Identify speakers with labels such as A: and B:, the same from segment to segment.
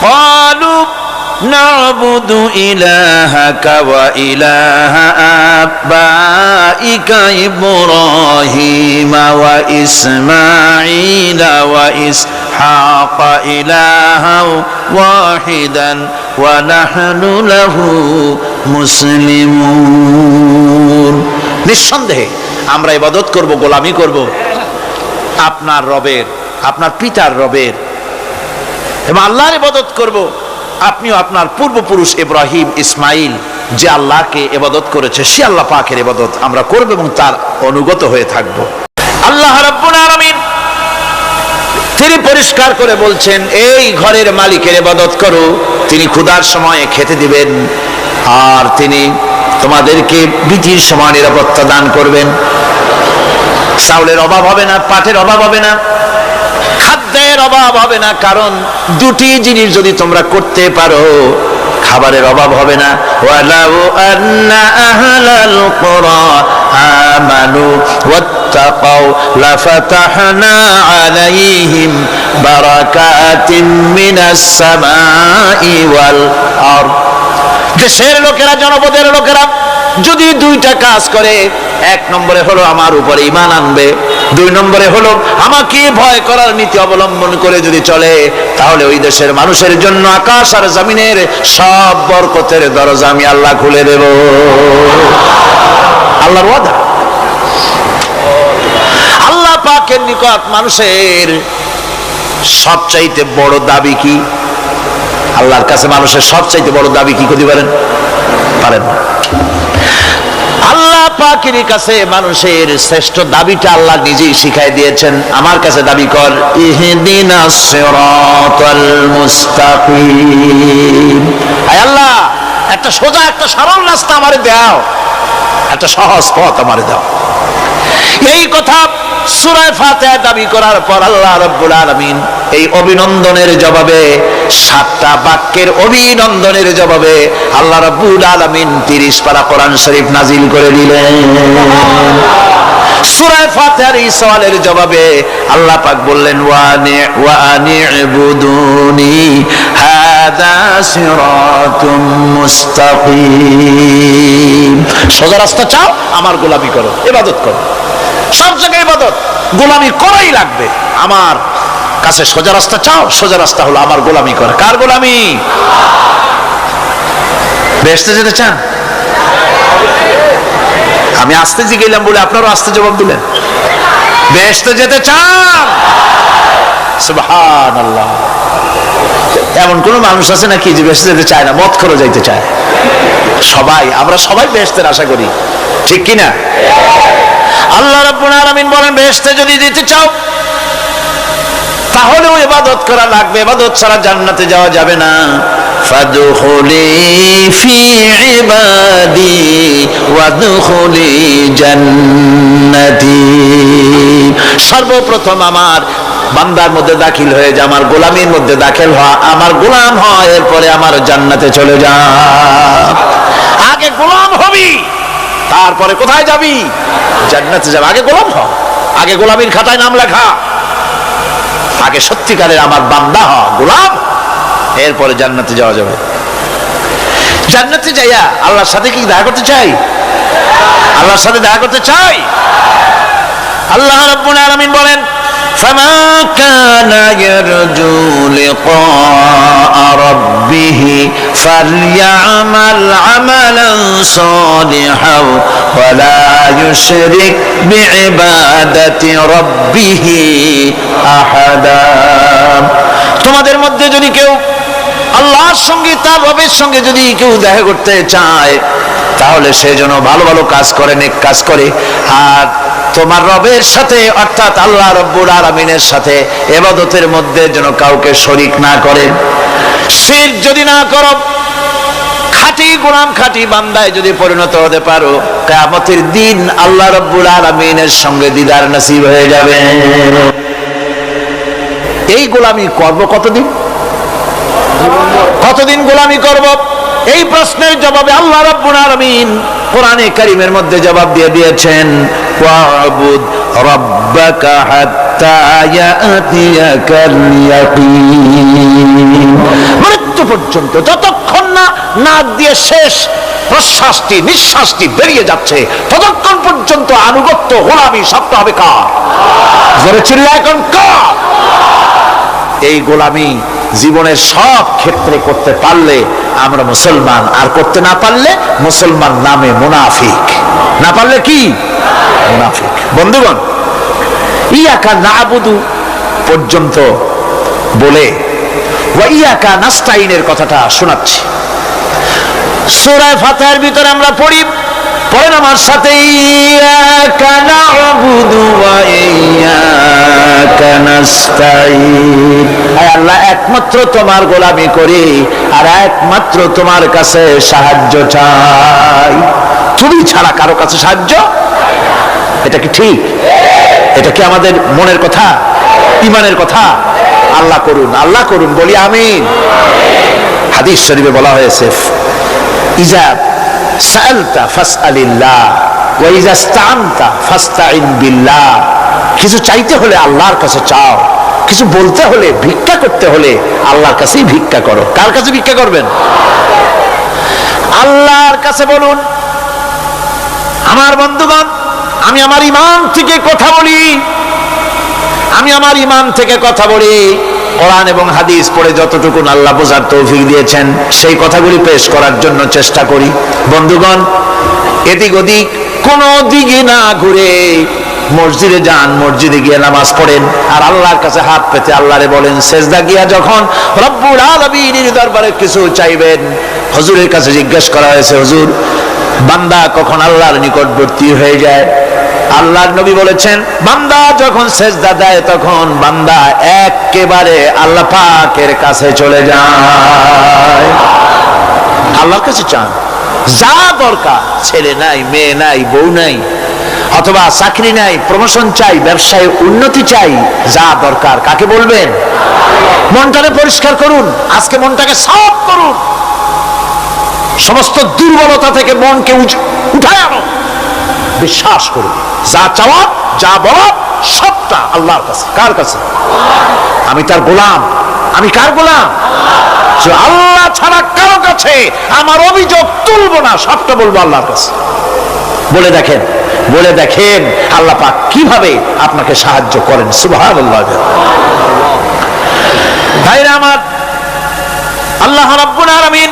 A: قالوا نعبد إلهك وإله آبائك إبراهيم وإسماعيل وإسحاق إلها واحدا ونحن له মুসলিমুন। নিঃসন্দেহে আমরা ইবাদত করব, গোলামি করব আপনার রবের, আপনার পিতার রবের, এবং আল্লাহর ইবাদত করব। আপনিও আপনার পূর্বপুরুষ ইব্রাহিম ইসমাইল যে আল্লাহকে ইবাদত করেছে সে আল্লাহ পাকের ইবাদত আমরা করব এবং তার অনুগত হয়ে থাকব। আল্লাহ রাব্বুল আলামিন তিনি পরিষ্কার করে বলছেন, এই ঘরের মালিকের ইবাদত করো, তিনি ক্ষুধার সময়ে খেতে দিবেন, আর তিনি তোমাদেরকে বৃষ্টির সময় নিরাপত্তা দান করবেন। চাউলের অভাব হবে না, পাটের অভাব হবে না, খাদ্যের অভাব হবে না, কারণ দুটি জিনিস যদি তোমরা করতে পারো খাবারের অভাব হবে না। ওয়ালাউ আন্না আহলাল কুরা আমানু ওয়াত্তাকাউ লাফাতাহনা আলাইহিম বারাকাতিন মিনাস সামাই ওয়াল আরদ। দেশের লোকেরা, জনপদের লোকেরা যদি দুইটা কাজ করে, এক নম্বরে হলো আমার উপরে ঈমান আনবে, দুই নম্বরে হলো আমাকে ভয় করার নীতি অবলম্বন করে যদি চলে, তাহলে ওই দেশের মানুষের জন্য আকাশ আর জমিনের সব বরকতের দরজা আমি আল্লাহ খুলে দেব। আল্লাহর ওয়াদা। আল্লাহ পাকের নিকট মানুষের সবচাইতে বড় দাবি কি? আল্লাহর কাছে মানুষের সবচাইতে বড় দাবি কি করতে পারেন? পারেন না। আল্লাহ পাকের কাছে মানুষের শ্রেষ্ঠ দাবিটা আল্লাহ নিজেই শিখাই দিয়েছেন। আমার কাছে দাবি কর, ইহদিনাস সিরাতাল মুস্তাকিম। আয় আল্লাহ, একটা সোজা, একটা সরল রাস্তা আমারে দাও, একটা সহজ পথ আমারে দাও। এই কথা সূরা ফাতিহা দাবি করার পর আল্লাহ রাব্বুল আলামিন এই অভিনন্দনের জবাবে, 7টা বাক্যের অভিনন্দনের জবাবে আল্লাহ রাব্বুল আলামিন 30 পারা কোরআন শরীফ নাজিল করে দিলেন। সূরা ফাতিহার এই সওয়ালের জবাবে আল্লাহ পাক বললেন, ওয়া আনি'বুদুনি হাদা সিরাতুম মুস্তাকিম। সোজা রাস্তা চাও, আমার গোলামি করো, ইবাদত করো। সব জায়গায় ইবাদত, গোলামি করাই লাগবে। আমার কাছে সোজা রাস্তা চাও, সোজা রাস্তা হলো আমার গোলামি করা। কার গোলামি? বেহেশতে যেতে চান? আমি আস্তে জিগাইলাম বলে আপনারাও আস্তে জবাব দিলেন। বেহেশতে যেতে চান? সুবহানাল্লাহ। এমন কোন মানুষ আছে নাকি যে বেহেশতে যেতে চায় না? মদ খোর যাইতে চায়। সবাই, আমরা সবাই বেহেশতের আশা করি, ঠিক কিনা? আল্লাহ রাব্বুল আলামিন বলেন, বেহেশতে যদি যেতে চাও তাহলেও ইবাদত করা লাগবে, ইবাদত ছাড়া জান্নাতে যাওয়া যাবে না। ফাদখুলি ফি ইবাদি ওয়াদখুলি জান্নাতি। সর্বপ্রথম আমার বান্দার মধ্যে দাখিল হয়ে যা, আমার গোলামির মধ্যে দাখিল হওয়া, আমার গোলাম হয়, এরপরে আমার জান্নাতে চলে যা। আগে গোলাম হবি, তারপরে কোথায় যাবি? জান্নাতে যাবে। আগে গোলাম হ, আগে গোলামির খাতায় নাম লেখা, আগে সত্যিকারের আমার বান্দা হ, গোলাম, এরপরে জান্নাতে যাওয়া যাবে। জান্নাতে যাইয়া আল্লাহর সাথে কি দেখা করতে চাই? আল্লাহর সাথে দেখা করতে চাই। আল্লাহ রাব্বুল আলামিন বলেন, ফামা কানা ইয়ারজু লিকা রাব্বিহি ফালইআমাল আমালান সালিহান ওয়া লা ইউশরিক বিইবাদাতি রাব্বিহি আহাদা। তোমাদের মধ্যে যদি কেউ আল্লাহর সঙ্গে, তার রবের সঙ্গে যদি কেউ দেখা করতে চায়, তাহলে সে যেন ভালো ভালো কাজ করে, নেক কাজ করে, আর তোমার রবের সাথে অর্থাৎ আল্লাহ রাব্বুল আলামিনের সাথে ইবাদতের মধ্যে যেন কাউকে শরীক না করে। শিরক যদি না করো, খাঁটি গোলাম, খাঁটি বান্দায় যদি পরিণত হতে পারো, কিয়ামতের দিন আল্লাহ রাব্বুল আলামিনের সঙ্গে দিদার নসিব হয়ে যাবে। এই গোলামি করব কতদিন? কতদিন গোলামি করব? এই প্রশ্নের জবাবে আল্লাহ রাব্বুল আলামিন কোরআনে কারীমের মধ্যে জবাব দিয়ে দিয়েছেন, ওয়াবুদ রাব্বাকা হাত্তা ইয়াতিয়াকাল ইয়াকিন। মানে পর্যন্ত, যতক্ষণ না নাক দিয়ে শেষ প্রশ্বাসটি নিঃশ্বাসটি বেরিয়ে যাচ্ছে, ততক্ষণ পর্যন্ত আনুগত্য গোলামি সবটা হবে কার? জোরে চিল্লায় এখন কার? এই গোলামি জীবনের সব ক্ষেত্রে করতে পারলে আমরা মুসলমান, আর করতে না পারলে মুসলমান নামে মুনাফিক। না পারলে কি? মুনাফিক। বন্ধুগণ, ইয়াকা নাবুদু পর্যন্ত বলে ওয়া ইয়াকা নাস্তাইনের কথাটা শোনাচ্ছি। সূরা ফাতিহার ভিতরে আমরা পড়ি, পড়েন আমার সাথে, ইয়াকা নাবুদু ওয়া ইয়াকা নাস্তাইন। আয় আল্লাহ, একমাত্র তোমার গোলামি করি আর একমাত্র তোমার কাছে সাহায্য চাই। তুমি ছাড়া কারো কাছে সাহায্য? এটা কি ঠিক? এটা কি আমাদের মনের কথা, ঈমানের কথা? আল্লাহ করুন, আল্লাহ করুন, বলি আমিন। হাদিস শরীফে বলা হয়েছে, ইজা সাআলতা ফাসআলিল্লাহ ওয়া ইজা ইসতাআনতা ফাসতাইন বিল্লাহ। কিছু চাইতে হলে আল্লাহর কাছে চাও, কিছু বলতে হলে, ভিক্ষা করতে হলে আল্লাহর কাছেই ভিক্ষা করো। কার কাছে ভিক্ষা করবেন? আল্লাহর কাছে বলুন। আমার বন্ধুগণ, আমি আমার ঈমান থেকে কথা বলি, আমি আমার ঈমান থেকে কথা বলি। কোরআন এবং হাদিস পড়ে যতটুকু আল্লাহ বোঝার তৌফিক দিয়েছেন সেই কথাগুলি পেশ করার জন্য চেষ্টা করি। বন্ধুগণ, এদিক ওদিক কোন দিকে না ঘুরে মসজিদে যান, মসজিদে গিয়ে নামাজ পড়েন আর আল্লাহর কাছে হাত পেতে আল্লাহরে বলেন। সেজদা গিয়া যখন রব্বুল আলামিনের দরবারে কিছু চাইবেন, হুজুরের কাছে জিজ্ঞেস করা হয়েছে, হুজুর, বান্দা কখন আল্লাহর নিকটবর্তী হয়ে যায়? আল্লাহর নবী বলেছেন, বান্দা যখন সেজদা দেয় তখন বান্দা একেবারে আল্লাহ পাকের কাছে চলে যায়। আল্লাহর কাছে চান, যা দরকার, ছেলে নাই, মেয়ে নাই, বউ নাই, অথবা চাকরি নাই, প্রমোশন চাই, ব্যবসায় উন্নতি চাই, যা দরকার কাকে বলবেন? মনটাকে পরিষ্কার করুন, আজকে মনটাকে সাফ করুন, সমস্ত দুর্বলতা থেকে মনকে উঠায় আনো, বিশ্বাস করুন, যা চাওয়া যা বলা সবটা আল্লাহর কাছে। কার কাছে? আমি তার গোলাম। আমি কার গোলাম? আল্লাহ ছাড়া কারো কাছে আমার অভিযোগ তুলবো না, সবটা বলবো আল্লাহর কাছে। বলে দেখেন, বলে দেখেন আল্লাহ পাক কিভাবে আপনাকে সাহায্য করেন। সুবহানাল্লাহ। ভাইরা আমার, আল্লাহ রাব্বুল আলামিন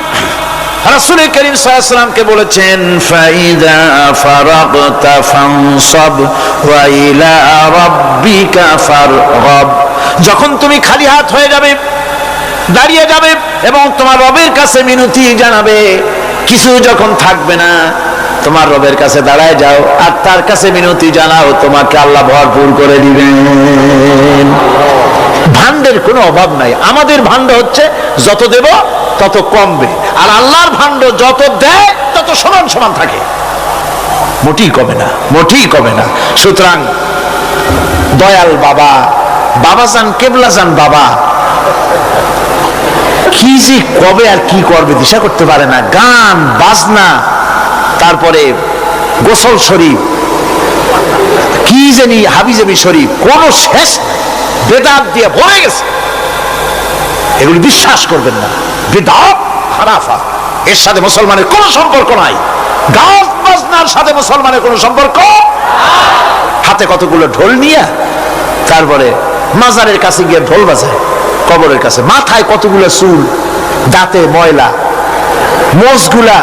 A: রাসূল করিম সাল্লাল্লাহু আলাইহি ওয়াসাল্লামকে বলেছেন, ফাইদা ফারাগতা ফানসাব ওয়া ইলা রাব্বিকা ফারগাব। যখন তুমি খালি হাত হয়ে যাবে, দাঁড়িয়ে যাবে এবং তোমার রবের কাছে মিনতি জানাবে, কিছু যখন থাকবে না, তোমার রবের কাছে দাঁড়ায় যাও আর তার কাছে মিনতি জানাও, তোমাকে আল্লাহ ভরপুর করে দিবেন। ভান্ডের কোনো অভাব নাই। আমাদের ভান্ড হচ্ছে যত দেব তত কমবে, আর আল্লাহর ভান্ড যত দেয় তত সমান সমান থাকে, মোটেই কমে না, মোটেই কমে না। সুতরাং দয়াল বাবা, বাবাজান, কেবলাজান বাবা কি যে কবে আর কি করবে দিশা করতে পারে না। গান বাজনা, তারপরে গোসল শরীফ, কি জানি হাবিজাবি শরীফ, কোন শেষ বেদাত দিয়ে ভরে গেছে। এগুলি বিশ্বাস করবেন না, বিদআত খারাফা, এর সাথে মুসলমানের কোনো সম্পর্ক নাই। গান বাজনার সাথে মুসলমানের কোনো সম্পর্ক। হাতে কতগুলো ঢোল নিয়ে তারপরে মাজারের কাছে গিয়ে ঢোল বাজায়, কবরের কাছে, মাথায় কতগুলো চুল, দাঁতে ময়লা, মোষগুলা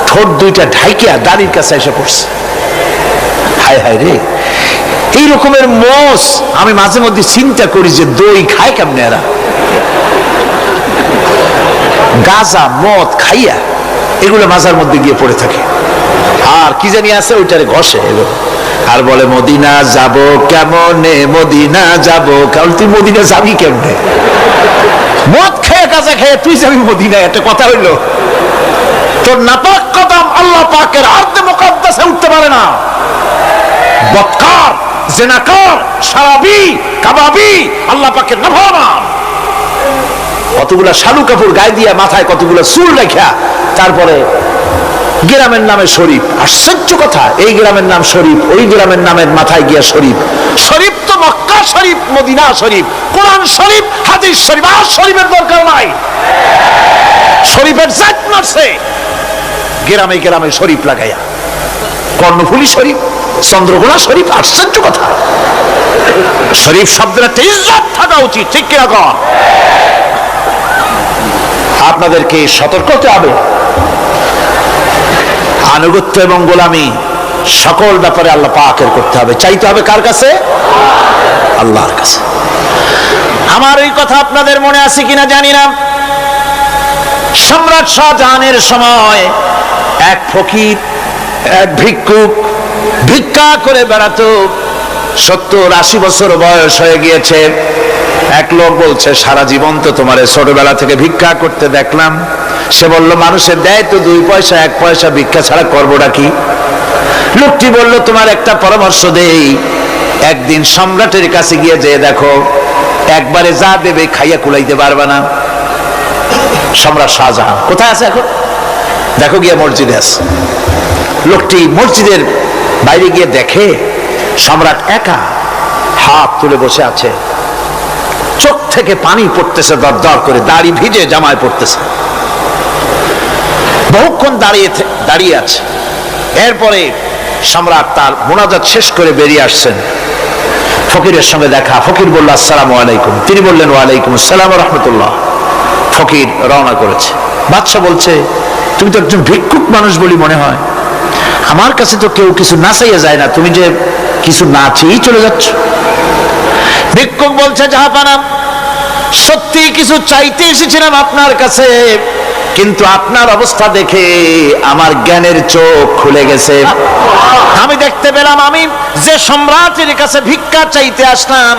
A: ঠোঁট দুইটা ঢাইকিয়া দাড়ির কাছে এসে পড়ছে। হায় হায় রে, এই রকমের মোষ আমি মাঝে মধ্যে চিন্তা করি যে দই খায় কেমনে এরা। গাঁজা মদ খাইয়া এগুলো মাজার মধ্যে গিয়ে পড়ে থাকে, আর কি জানি আছে ওইটারে ঘষে এলো আর বলে মদিনা যাব কেমনে, মদিনা যাব। কারণ তুই মদিনা যাবি কেমনে? মদ খেয়ে গাঁজা খেয়ে তুই যাবি মদিনা? একটা কথা হইলো? তোর নাপাক কদম আল্লাহ পাকের আরদে মুকাদ্দাসে উঠতে পারে না। বদকার, জিনাকার, শারাবি, কাবাবি আল্লাহ পাকের নাফরমান। কতগুলা শালু কাপড় গায়ে দিয়া, মাথায় কতগুলা চুল রাখিয়া, তারপরে গ্রামের নামে শরীফ। আশ্চর্য কথা, এই গ্রামের নাম শরীফ, ওই গ্রামের নামের মাথায় গিয়া শরীফ। শরীফ তো মক্কা শরীফ, মদিনা শরীফ, কোরআন শরীফ, হাদিস শরীফ, আর শরীফের দরকার নাই। শরীফের জাত মারছে গ্রামে গ্রামে শরীফ লাগাইয়া। কর্ণফুলী শরীফ, চন্দ্রকোনা শরীফ, আশ্চর্য কথা। শরীফ শব্দের একটা ইজ্জত থাকা উচিত, ঠিক কিনা কর? আপনাদেরকে সতর্ক হতে হবে। আনুগত্য এবং গোলামি সকল ব্যাপারে আল্লাহ পাকের করতে হবে। চাইতে হবে কার কাছে? আল্লাহর কাছে। আমার এই কথা আপনাদের মনে আছে কিনা জানি না। সম্রাট শাহজাহানের সময় এক ফকির, এক ভিক্ষুক ভিক্ষা করে বেড়াতো। 70-80 বছর বয়স হয়ে গিয়েছে। এক লোক বলছে, সারা জীবন তো তোমার ছোটবেলা থেকে ভিক্ষা করতে দেখলাম। সে বলল, মানুষের দেয় তো 2 পয়সা 1 পয়সা, ভিক্ষা ছাড়া করবোটা কি? লোকটি বলল, তোমার একটা পরামর্শ দেই, একদিন সম্রাটের কাছে গিয়ে যে দেখো, একবারে যা দেবে খাইয়া কুলাইতে পারবে না। সম্রাট শাহজাহান কোথায় আছে এখন? দেখো গিয়ে মসজিদে আছে। লোকটি মসজিদের বাইরে গিয়ে দেখে সম্রাট একা হাত তুলে বসে আছে, চোখ থেকে পানি পড়তেছে দর দর করে, দাড়ি ভিজে জামায় পড়তেছে। বহুক্ষণ দাঁড়িয়ে আছে। এরপরে সম্রাট তার মুনাজাত শেষ করে বেরিয়ে আসছেন। ফকিরের সঙ্গে দেখা। ফকির বলল, আসসালামু আলাইকুম। তিনি বললেন, ওয়ালাইকুম আসসালাম রাহমাতুল্লাহ। ফকির রওনা করেছে। বাদশা বলছে, তুমি তো একজন ভিক্ষুক মানুষ বলি মনে হয়, আমার কাছে তো কেউ কিছু না চাইয়া যায় না, তুমি যে কিছু না চেয়েই চলে যাচ্ছ। ভিক্ষুক বলছে, জাহাপানা, সত্যি কিছু চাইতে এসেছিলাম আপনার কাছে, কিন্তু আপনার অবস্থা দেখে আমার জ্ঞানের চোখ খুলে গেছে। আমি দেখতে পেলাম আমি যে সম্রাটের কাছে ভিক্ষা চাইতে আসলাম,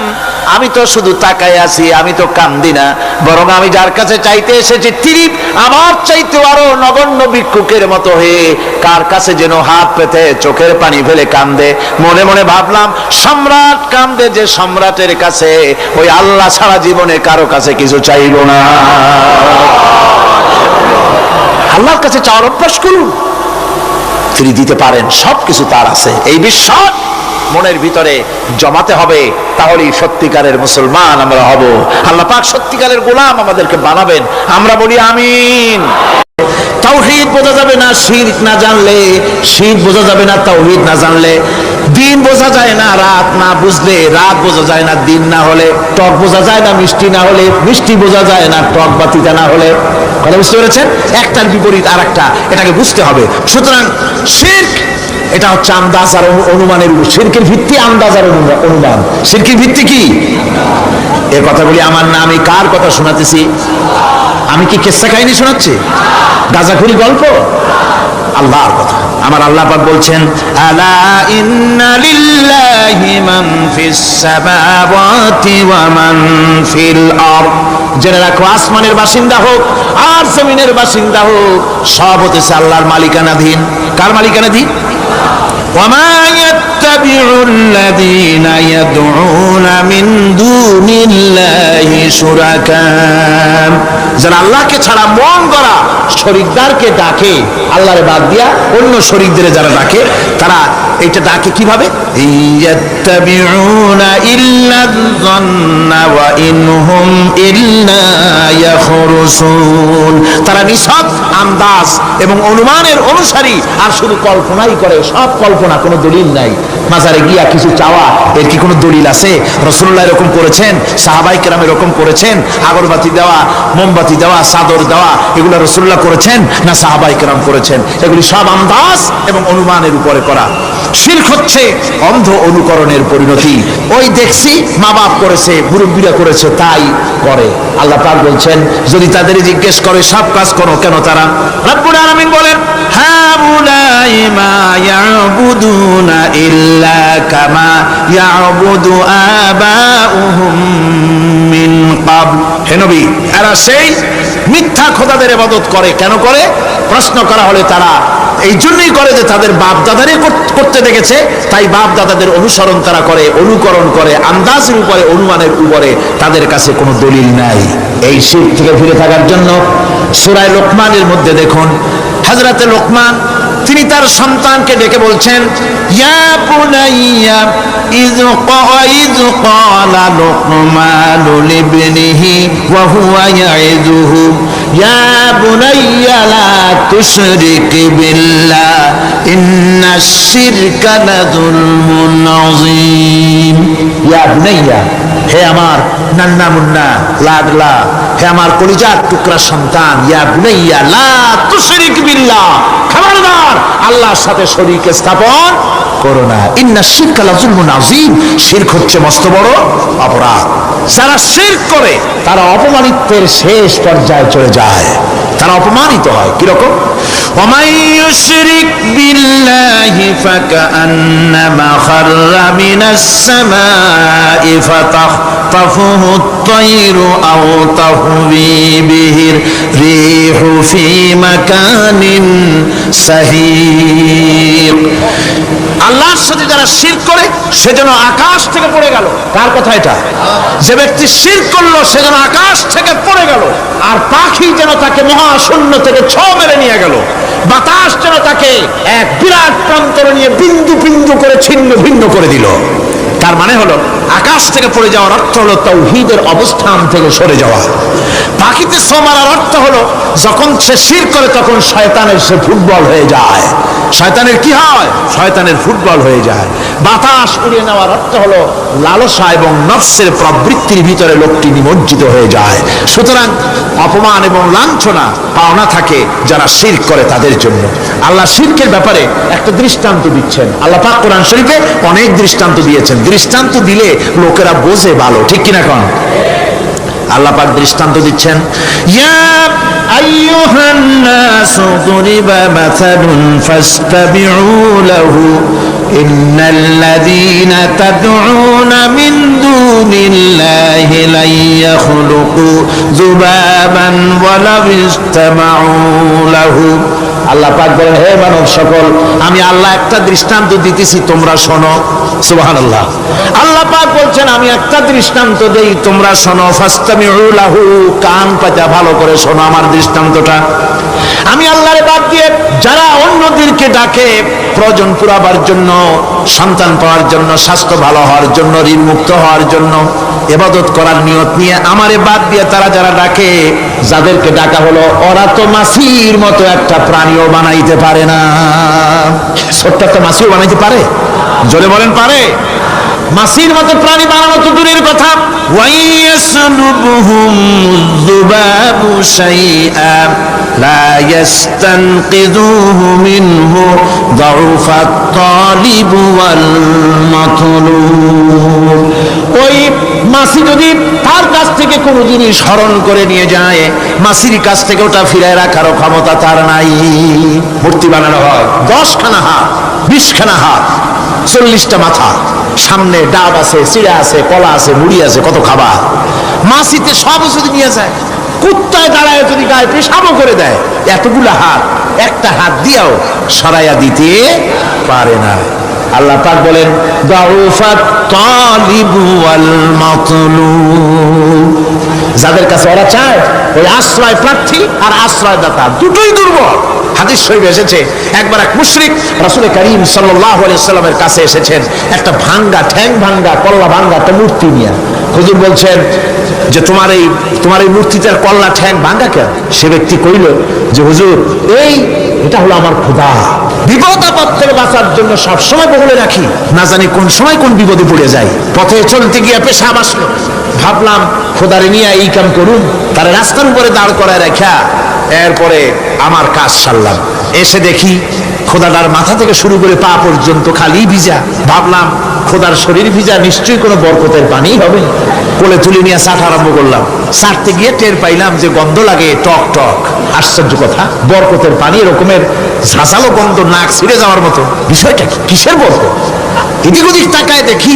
A: আমি তো শুধু তাকায় আছি, আমি তো কান্দি না, বরং আমি যার কাছে চাইতে এসেছি তিনি আমার চাইতে আরো নগণ্য ভিক্ষুকের মতো হয়ে কার কাছে যেন হাত পেতে চোখের পানি ফেলে কান্দে। মনে মনে ভাবলাম, সম্রাট কান্দে যে সম্রাটের কাছে, ওই আল্লাহ সারা জীবনে কারো কাছে কিছু চাইব না। আল্লাহর কাছে চাওয়ার অভ্যাস করুন, তিনি দিতে পারেন, সবকিছু তার আছে। এই বিশ্বাস মনের ভিতরে জমাতে হবে, তাহলেই সত্যিকারের মুসলমান আমরা হব। আল্লাহ পাক সত্যিকারের গোলাম আমাদেরকে বানাবেন। আমরা বলি আমিন। তাওহীদ বোঝা যাবে না শিরক না জানলে, শিরক বোঝা যাবে না তাওহীদ না জানলে, দিন বোঝা যায় না রাত না বুঝলে, রাত বোঝা যায় না দিন না হলে, টক বোঝা যায় না মিষ্টি না হলে, মিষ্টি বোঝা যায় না টক বা তিতা না হলে। কথা বুঝতে পেরেছেন? একটার বিপরীত আর একটা, এটাকে বুঝতে হবে। সুতরাং শিরক এটা হচ্ছে আন্দাজ আর অনুমানের উপর। শিরকের ভিত্তি আন্দাজ আর অনুমান। শিরকের ভিত্তি কি? এ কথাগুলি আমার না, আমি কার কথা শোনাতেছি? আমি কি কিসসা কাহিনী শোনাচ্ছি? গাঁজাখুরি গল্প? আল্লাহর কথা। আমার আল্লাহ পাক বলছেন, আলা ইন্না লিল্লাহি মান ফিস সামাওয়াতি ওয়া মান ফিল আরদ। জেনে রাখো, আসমানের বাসিন্দা হোক আর জমিনের বাসিন্দা হোক, সব হতেছে আল্লাহর মালিকানাধীন। কার মালিকানাধীন? ওয়ামা ইয়াত্তাবিউল্লাযীনা ইয়াদউনা মিন দুনিল্লাহি শুরাকা। যারা আল্লাহকে ছাড়া মন গড়া শরীকদারকে ডাকে, আল্লাহরে বাদ দিয়া অন্য শরীকদের যারা ডাকে, তারা এটা ডাকে কিভাবে? ইয়াত্তাবিউনা ইল্লায-যন্না ওয়া ইনহুম ইল্লা ইয়াখরুসুন। তারা নিছক আন্দাজ এবং অনুমানের অনুসারী, আর শুধু কল্পনাই করে। সব কল্পনা, কোনো দলিল নাই। মাজারে গিয়া কিছু চাওয়া, এর কি কোনো দলিল আছে? রাসূলুল্লাহ এরকম করেছেন, সাহাবায়ে কেরাম এরকম করেছেন? আগরবাতি দেওয়া, মোমবাতি দেওয়া, চাদর দেওয়া, এগুলো রাসূলুল্লাহ করেছেন না সাহাবায়ে কেরাম করেছেন? এগুলি সব আন্দাজ এবং অনুমানের উপরে করা। শিরক হচ্ছে অন্ধ অনুকরণের পরিণতি। ওই দেখছি মা বাপ করেছে, মুরব্বীরা করেছে, তাই করে। আল্লাহ পাক বলছেন, যদি তাদের জিজ্ঞেস করে সব কাজ করো কেন তারা? রব্বুল আলামিন বলেন, হাউলাই মা ইয়াবুদুনা ইল্লা কামা ইয়াবুদু আবাউহুম মিন ক্বাবল। হে নবী, এরা সেই মিথ্যা খোদাদের ইবাদত করে। কেন করে? প্রশ্ন করা হলে তারা এই জন্যই করে যে তাদের বাপ দাদারে করতে দেখেছে, তাই বাপ দাদাদের অনুসরণ তারা করে, অনুকরণ করে, আন্দাজের উপরে, অনুমানের উপরে। তাদের কাছে কোনো দলিল নাই। এই শিরক থেকে ফিরে থাকার জন্য সূরা লোকমানের মধ্যে দেখুন, হযরতে লোকমান তিনি তার সন্তানকে ডেকে বলছেন, ইয়া বুনাইয়া ইয ক্বালা লুকমানু লিবনিহি ওয়া হুয়া ইয়াইযুহু ইয়া বুনাইয়া লা তুশরিক বিল্লাহ ইন্নাশ শিরকা লাযুলমুন আযীম। ইয়া বুনাইয়া, হে আমার নান্না মুন্না লাডলা, হে আমার কলিজার টুকরা সন্তান, ইয়া বুনাইয়া লা তুশরিক বিল্লাহ, খবরদার আল্লাহর সাথে শরীক স্থাপন করো না। ইন্নাশ শিরকা লাযুলমুন আযীম, শিরক হচ্ছে মস্ত বড় অপরাধ। যারা শিরক করে তারা অপমানিতের শেষ পর্যায়ে চলে যায়, তারা অপমানিত হয়। কিরকম? ওয়ামান ইউশরিক বিল্লাহি ফাকান্নামা খাররা মিনাস সামাই ফাতাখতাফুহু আত-তায়রু আও তাহওয়ি বিহির রিহু ফি মাকানিন সাহিক। আল্লাহর সাথে যারা শিরক করে সে যেন আকাশ থেকে পড়ে গেল। কার কথা এটা? যে ব্যক্তি শিরক করলো সে যেন আকাশ থেকে পড়ে গেল, আর পাখি যেন তাকে মহাশূন্য থেকে ছ মেরে নিয়ে গেল, বাতাস যেন তাকে এক বিরাট প্রান্তর নিয়ে বিন্দু বিন্দু করে ছিন্ন ভিন্ন করে দিল। তার মানে হলো আকাশ থেকে পড়ে যাওয়ার অর্থ হলো তাওহীদের অবস্থান থেকে সরে যাওয়া। পাখিতে ছো মারার অর্থ হলো যখন সে শিরক করে তখন শয়তানের সে ফুটবল হয়ে যায়। শয়তানের কি হয়? শয়তানের ফুটবল হয়ে যায়। বাতাস উড়িয়ে নেওয়ার অর্থ হলো লালসা এবং নফসের প্রবৃত্তির ভিতরে লোকটি নিমজ্জিত হয়ে যায়। সুতরাং অপমান এবং লাঞ্ছনা পাওনা থাকে যারা শিরক করে তাদের জন্য। আল্লাহ শিরকের ব্যাপারে একটা দৃষ্টান্ত দিচ্ছেন। আল্লাহ পাক কোরআন শরীফে অনেক দৃষ্টান্ত দিয়েছেন। দৃষ্টান্ত দিলে লোকেরা বোঝে ভালো, ঠিক কিনা কোন? আল্লাহ পাক দৃষ্টান্ত দিচ্ছেন, ইয়া আইয়ুহান নাসু দুরিবা মাসালুন ফাসতাবিউ লাহু ইন্নাল্লাযীনা তাদউনা মিন দুনিল্লাহি লা ইয়াখলুকু যুবাবান ওয়া লাউ ইসতামাউ লাহু। আল্লাহ পাক বলেন, হে মানব সকল, আমি আল্লাহ একটা দৃষ্টান্ত দিতেছি, তোমরা শোনো। সুবহানাল্লাহ। আল্লাহ পাক বলছেন, আমি একটা দৃষ্টান্ত দেই, তোমরা শোনো। ফাসতামিউ লাহু, কান পাতা ভালো করে শোনো আমার দৃষ্টান্তটা। আমি আল্লাহর বাদ দিয়ে যারা অন্যদেরকে ডাকে প্রয়োজন পুরাবার জন্য, সন্তান পাওয়ার জন্য, স্বাস্থ্য ভালো হওয়ার জন্য, ঋণ মুক্ত হওয়ার জন্য, ইবাদত করার নিয়ত নিয়ে আমারে বাদ দিয়ে তারা যারা ডাকে, যাদেরকে ডাকা হলো ওরা তো মাছির মতো একটা প্রাণীও বানাইতে পারে না। ছোট্ট একটা মাছিও বানাইতে পারে? জোরে বলেন, পারে? মাছির মতো প্রাণী বানানো তো দূরের কথা। ওয়াইয়াসলুবুহুম যুবাবু শাইআ লা ইস্তানকিযুহু মিনহু যাউফাত তালিব ওয়াল মাতলুব। ওই মাছি যদি তার কাছ থেকে কোনো জিনিস হরণ করে নিয়ে যায়, মাছির কাছ থেকে ওটা ফিরায় রাখার ক্ষমতা তার নাই। মূর্তি বানানো হয় 10খানা হাত, 20খানা হাত, 40টা মাথা, সামনে ডাব আছে, চিড়া আছে, কলা আছে, মুড়ি আছে, কত খাবার। মাছিতে সব যদি নিয়ে যায়, কুত্তায় দাঁড়ায় যদি গায়ে পেশাবও করে দেয়, এতগুলা হাত একটা হাত দিয়েও সরাইয়া দিতে পারে না। আল্লাহ পাক বলেন, দাউফাত তালিবু ওয়াল মাতলুব। যাদের কাছে ওরা চায়, ওই আশ্রয় প্রার্থী আর আশ্রয়দাতা দুটোই দুর্বল। হাদিস শরীফে এসেছে, একবার এক মুশরিক রাসূল করিম সাল্লাল্লাহু আলাইহি ওয়াসাল্লামের কাছে এসেছেন একটা ভাঙ্গা, ঠ্যাং ভাঙ্গা, কল্লা ভাঙ্গা একটা মূর্তি নিয়ে। হুজুর বলছেন যে তোমার এই মূর্তিটার কল্লা ঠ্যাং ভাঙ্গা কেন? সে ব্যক্তি কইল যে হুজুর, এটা হলো আমার খোদা। বিপদ আপদ থেকে বাঁচার জন্য সবসময় বলে রাখি, না জানি কোন সময় কোন বিপদে পড়ে যাই। পথে চলতে গিয়ে পেশাব আসলো, ভাবলাম খোদারে নিয়ে এই কাম করুন, তার রাস্তার উপরে দাঁড় করায় রাখা, এরপরে আমার কাজ সারলাম। এসে দেখি খোদাটার মাথা থেকে শুরু করে পা পর্যন্ত খালি ভিজা। ভাবলাম খোদার শরীর ভিজা, নিশ্চয়ই কোনো বরকতের পানি হবে। কোলে তুলে নিয়ে চাট আরম্ভ করলাম। চাটতে গিয়ে টের পাইলাম যে গন্ধ লাগে টক টক। আশ্চর্য কথা, বরকতের পানি এরকমের ঝাঁঝালো গন্ধ, নাক ছিঁড়ে যাওয়ার মতো। বিষয়টা কি? কিসের বরকত? এদিক ওদিক তাকায় দেখি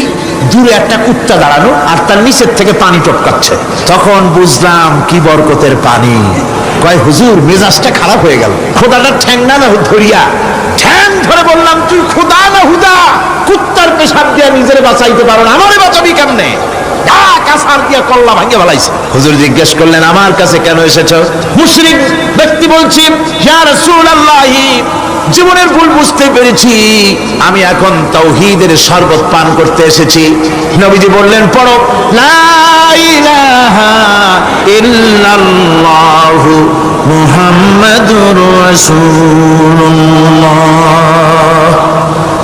A: দূরে একটা কুত্তা দাঁড়ানো, আর তার নিচের থেকে পানি টপকাচ্ছে। তখন বুঝলাম কি বরকতের পানি। কয় হুজুর, মেজাজটা খারাপ হয়ে গেল। খোদাটার ঠ্যাং না ধরিয়া ঠ্যাং ধরে বললাম, তুই খোদা না হুদা? কুত্তার পেশাব দিয়া নিজের বাঁচাইতে পারো না, আমারে বাঁচাবি কেমনে? হুজুর জিজ্ঞেস করলেন, আমার কাছে কেন এসেছো? মুশরিক ব্যক্তি বলছি, ইয়া রাসূলুল্লাহ, জীবনের ভুল বুঝতে পেরেছি, আমি এখন তাওহীদের শরবত পান করতে এসেছি। নবীজি বললেন, পড়ো লা ইলাহা ইল্লাল্লাহু মুহাম্মাদুর রাসূলুল্লাহ।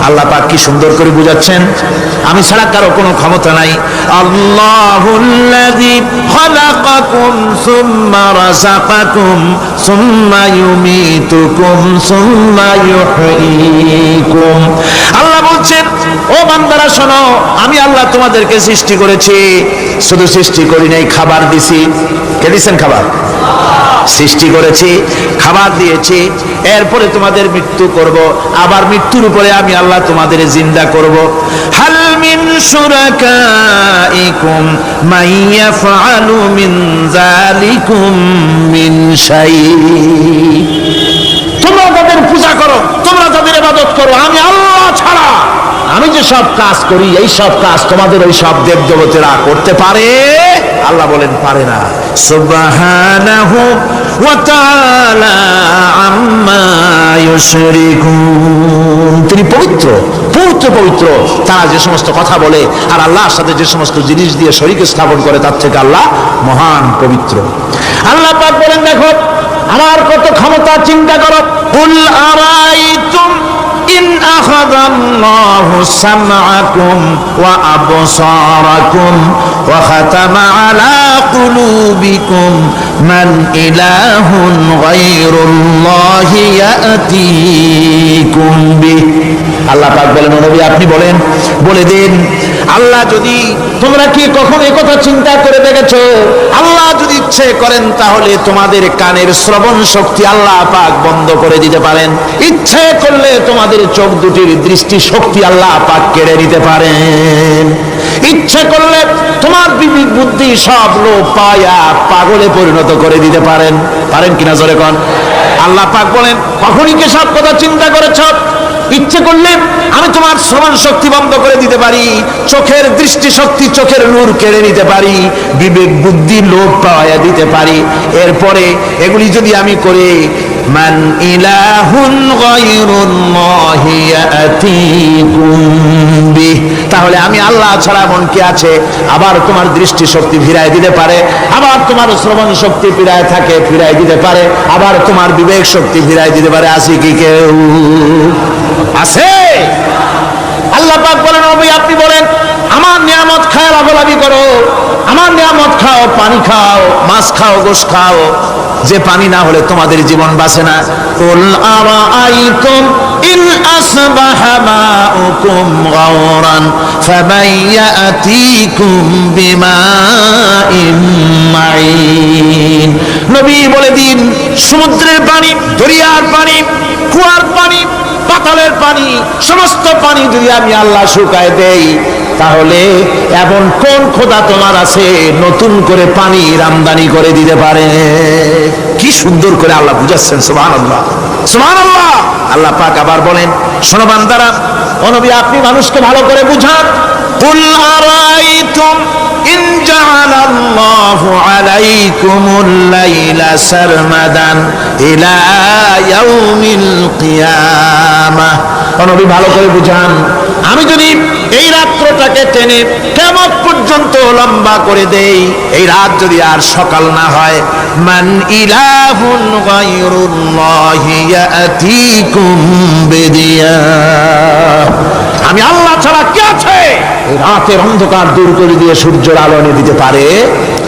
A: আল্লাহ পাক কি সুন্দর করে বুঝাচ্ছেন, আমি ছাড়া কারো কোনো ক্ষমতা নাই। আল্লাহুল্লাযী খালাকাকুম সুম্মা রাযাকাকুম সুম্মা ইউমীতুকুম সুম্মা ইউহয়ীকুম। আল্লাহ বলছেন, ও বান্দারা শোনো, আমি আল্লাহ তোমাদেরকে সৃষ্টি করেছি, শুধু সৃষ্টি করি নাই, খাবার দিছি। কে দিয়েছেন খাবার? সৃষ্টি করেছি, খাবার দিয়েছি, এরপরে তোমাদের মৃত্যু করব, আবার মৃত্যুর উপরে আমি আল্লাহ তোমাদের জিন্দা করব। হাল মিন শুরাকাইকুম মাইয়াফআলু মিন যালিকুম মিন শাই। তোমরা তাদের পূজা করো, তোমরা তাদের ইবাদত করো, আমি আল্লাহ ছাড়া আমি যে সব কাজ করি, এই সব কাজ তোমাদের ওই সব দেবদেবতারা করতে পারে? আল্লাহ বলেন পারে না। সুবহানাহু ওয়া তাআলা আম্মা ইউশরিকুন। তিনি পবিত্র, পবিত্র পবিত্র। তারা যে সমস্ত কথা বলে আর আল্লাহর সাথে যে সমস্ত জিনিস দিয়ে শরীক স্থাপন করে, তার থেকে আল্লাহ মহান পবিত্র। আল্লাহ পাক বলেন, দেখো আমার কত ক্ষমতা, চিন্তা করো। কুল আরাইতুম ইন আখাযাল্লাহু সামআকুম ওয়া আবসারাকুম ওয়া খাতামা আলা কুলুবিকুম মান ইলাহুন গায়রুল্লাহি ইয়াতিকুম বিহি। আল্লাহ পাক বলেন, নবী আপনি বলেন, বলে দিন, আল্লাহ যদি, তোমরা কি কখনো এই কথা চিন্তা করে দেখেছো, আল্লাহ যদি ইচ্ছে করেন তাহলে তোমাদের কানের শ্রবণ শক্তি আল্লাহ পাক বন্ধ করে দিতে পারেন, ইচ্ছে করলে তোমাদের চোখ দুটির দৃষ্টি শক্তি আল্লাহ পাক কেড়ে নিতে পারেন, ইচ্ছে করলে তোমার বিবেক বুদ্ধি সব লোপ পায়া পাগলে পরিণত করে দিতে পারেন। পারেন কিনা জোরে কোন? আল্লাহ পাক বলেন, কখনই কি সব কথা চিন্তা করেছো? ইচ্ছে করলে আমি তোমার শ্রবণ শক্তি বন্ধ করে দিতে পারি, চোখের দৃষ্টি শক্তি, চোখের নূর কেড়ে নিতে পারি, বিবেক বুদ্ধি লোপ পাওয়া দিতে পারি। এরপরে এগুলি যদি আমি করি, মান ইলাহুন গায়রুল্লাহি ইয়াতিকুম বিহি, তাহলে আমি আল্লাহ ছাড়া এমন কি আছে? আবার তোমার দৃষ্টি শক্তি ফিরায় দিতে পারে, আবার তোমার শ্রবণ শক্তি ফিরায় থাকে, ফিরায় দিতে পারে, আবার তোমার বিবেক শক্তি ফিরায় দিতে পারে। আছে কি কেউ? আছে? আল্লাহ পাক বলেন, নবী আপনি বলেন, আমার নিয়ামত খায় লাভালাভি করো, আমার নিয়ামত খাও, পানি খাও, মাছ খাও, গোশত খাও, যে পানি না হলে তোমাদের জীবন বাঁচে না। কুল আরাআইতুম ইন আসবাহা মাউকুম গাওরান ফামান ইয়াতিকুম বিমাইন মাইন। নবী বলে দিন, সমুদ্রের পানি, দরিয়ার পানি, কুয়ার পানি, পাতালের পানি, সমস্ত পানি যদি আমি আল্লাহ শুকায় দেই, তাহলে এমন কোন খোদা তোমার আছে নতুন করে পানি আমদানি করে দিতে পারে? কি সুন্দর করে আল্লাহ বুঝাচ্ছেন, সুবহানাল্লাহ, সুবহানাল্লাহ। আল্লাহ পাক আবার বলেন, শোনো বান্দারা, ও নবী আপনি মানুষকে ভালো করে বুঝান। কুল আরাইতুম ইন জাআলাল্লাহু আলাইকুমুল লাইলা সারমাদান ইলা ইয়াউমিল কিয়ামাহ। ও নবী ভালো করে বুঝান, আমি যদি এই রাত্রটাকে টেনে কিয়ামত পর্যন্ত লম্বা করে দেই, এই রাত যদি আর সকাল না হয়, মান ইলাহুন গায়রুল্লাহি ইয়াতিকুম বিদিয়া, আমি আল্লাহ ছাড়া কে আছে রাতের অন্ধকার দূর করে দিয়ে সূর্যের আলো এনে দিতে পারে?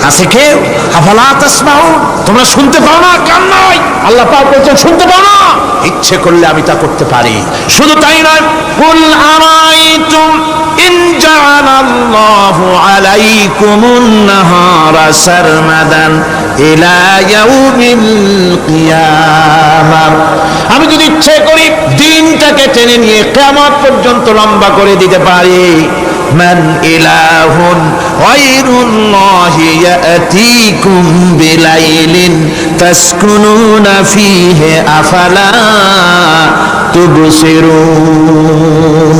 A: আছে কেউ? আফালা তাসমাউন, তোমরা শুনতে পাও না? কান নাই? আল্লাহ পাক বলছেন, শুনতে পাও না? ইচ্ছে করলে আমি তা করতে পারি। শুধু তাই নয়, কুল আরাইতুম ইন জাআলাল্লাহু আলাইকুমুন নাহারা সারমাদান ইলা ইয়াউমিল কিয়ামাহ, আমি যদি ইচ্ছে করি দিনটাকে টেনে নিয়ে কিয়ামত পর্যন্ত লম্বা করে দিতে পারি। মান ইলাহুন গায়রুল্লাহি ইয়াতিকুম বিলাইলিন তাসকুনুনা ফীহি আফালা তুবসিরুন,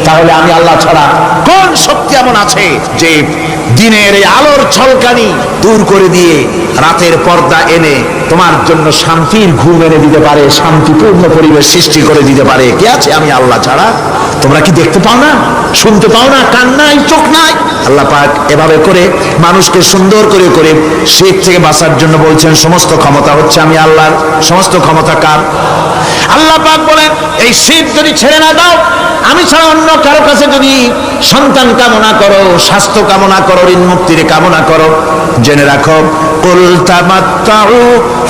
A: তাহলে আমি আল্লাহ ছাড়া কোন শক্তি এমন আছে যে দিনের এই আলোর ঝলকানি দূর করে দিয়ে রাতের পর্দা এনে তোমার জন্য শান্তির ঘুম এনে দিতে পারে, শান্তিপূর্ণ পরিবেশ সৃষ্টি করে দিতে পারে কে আছে আমি আল্লাহ ছাড়া? তোমরা কি দেখতে পাও না, শুনতে পাও না, কান নাই, চোখ নাই? আল্লাহ পাক এভাবে করে মানুষকে সুন্দর করে করে শিরক থেকে বাঁচার জন্য বলছেন সমস্ত ক্ষমতা হচ্ছে আমি আল্লাহর। সমস্ত ক্ষমতা কার? আল্লাহ পাক বলেন এই শিরক যদি ছেড়ে না দাও, আমি ছাড়া অন্য কারো কাছে যদি সন্তান কামনা করো, স্বাস্থ্য কামনা করো, ঋণ মুক্তির কামনা করো, জেনে রাখো কুল তামাত্তাউ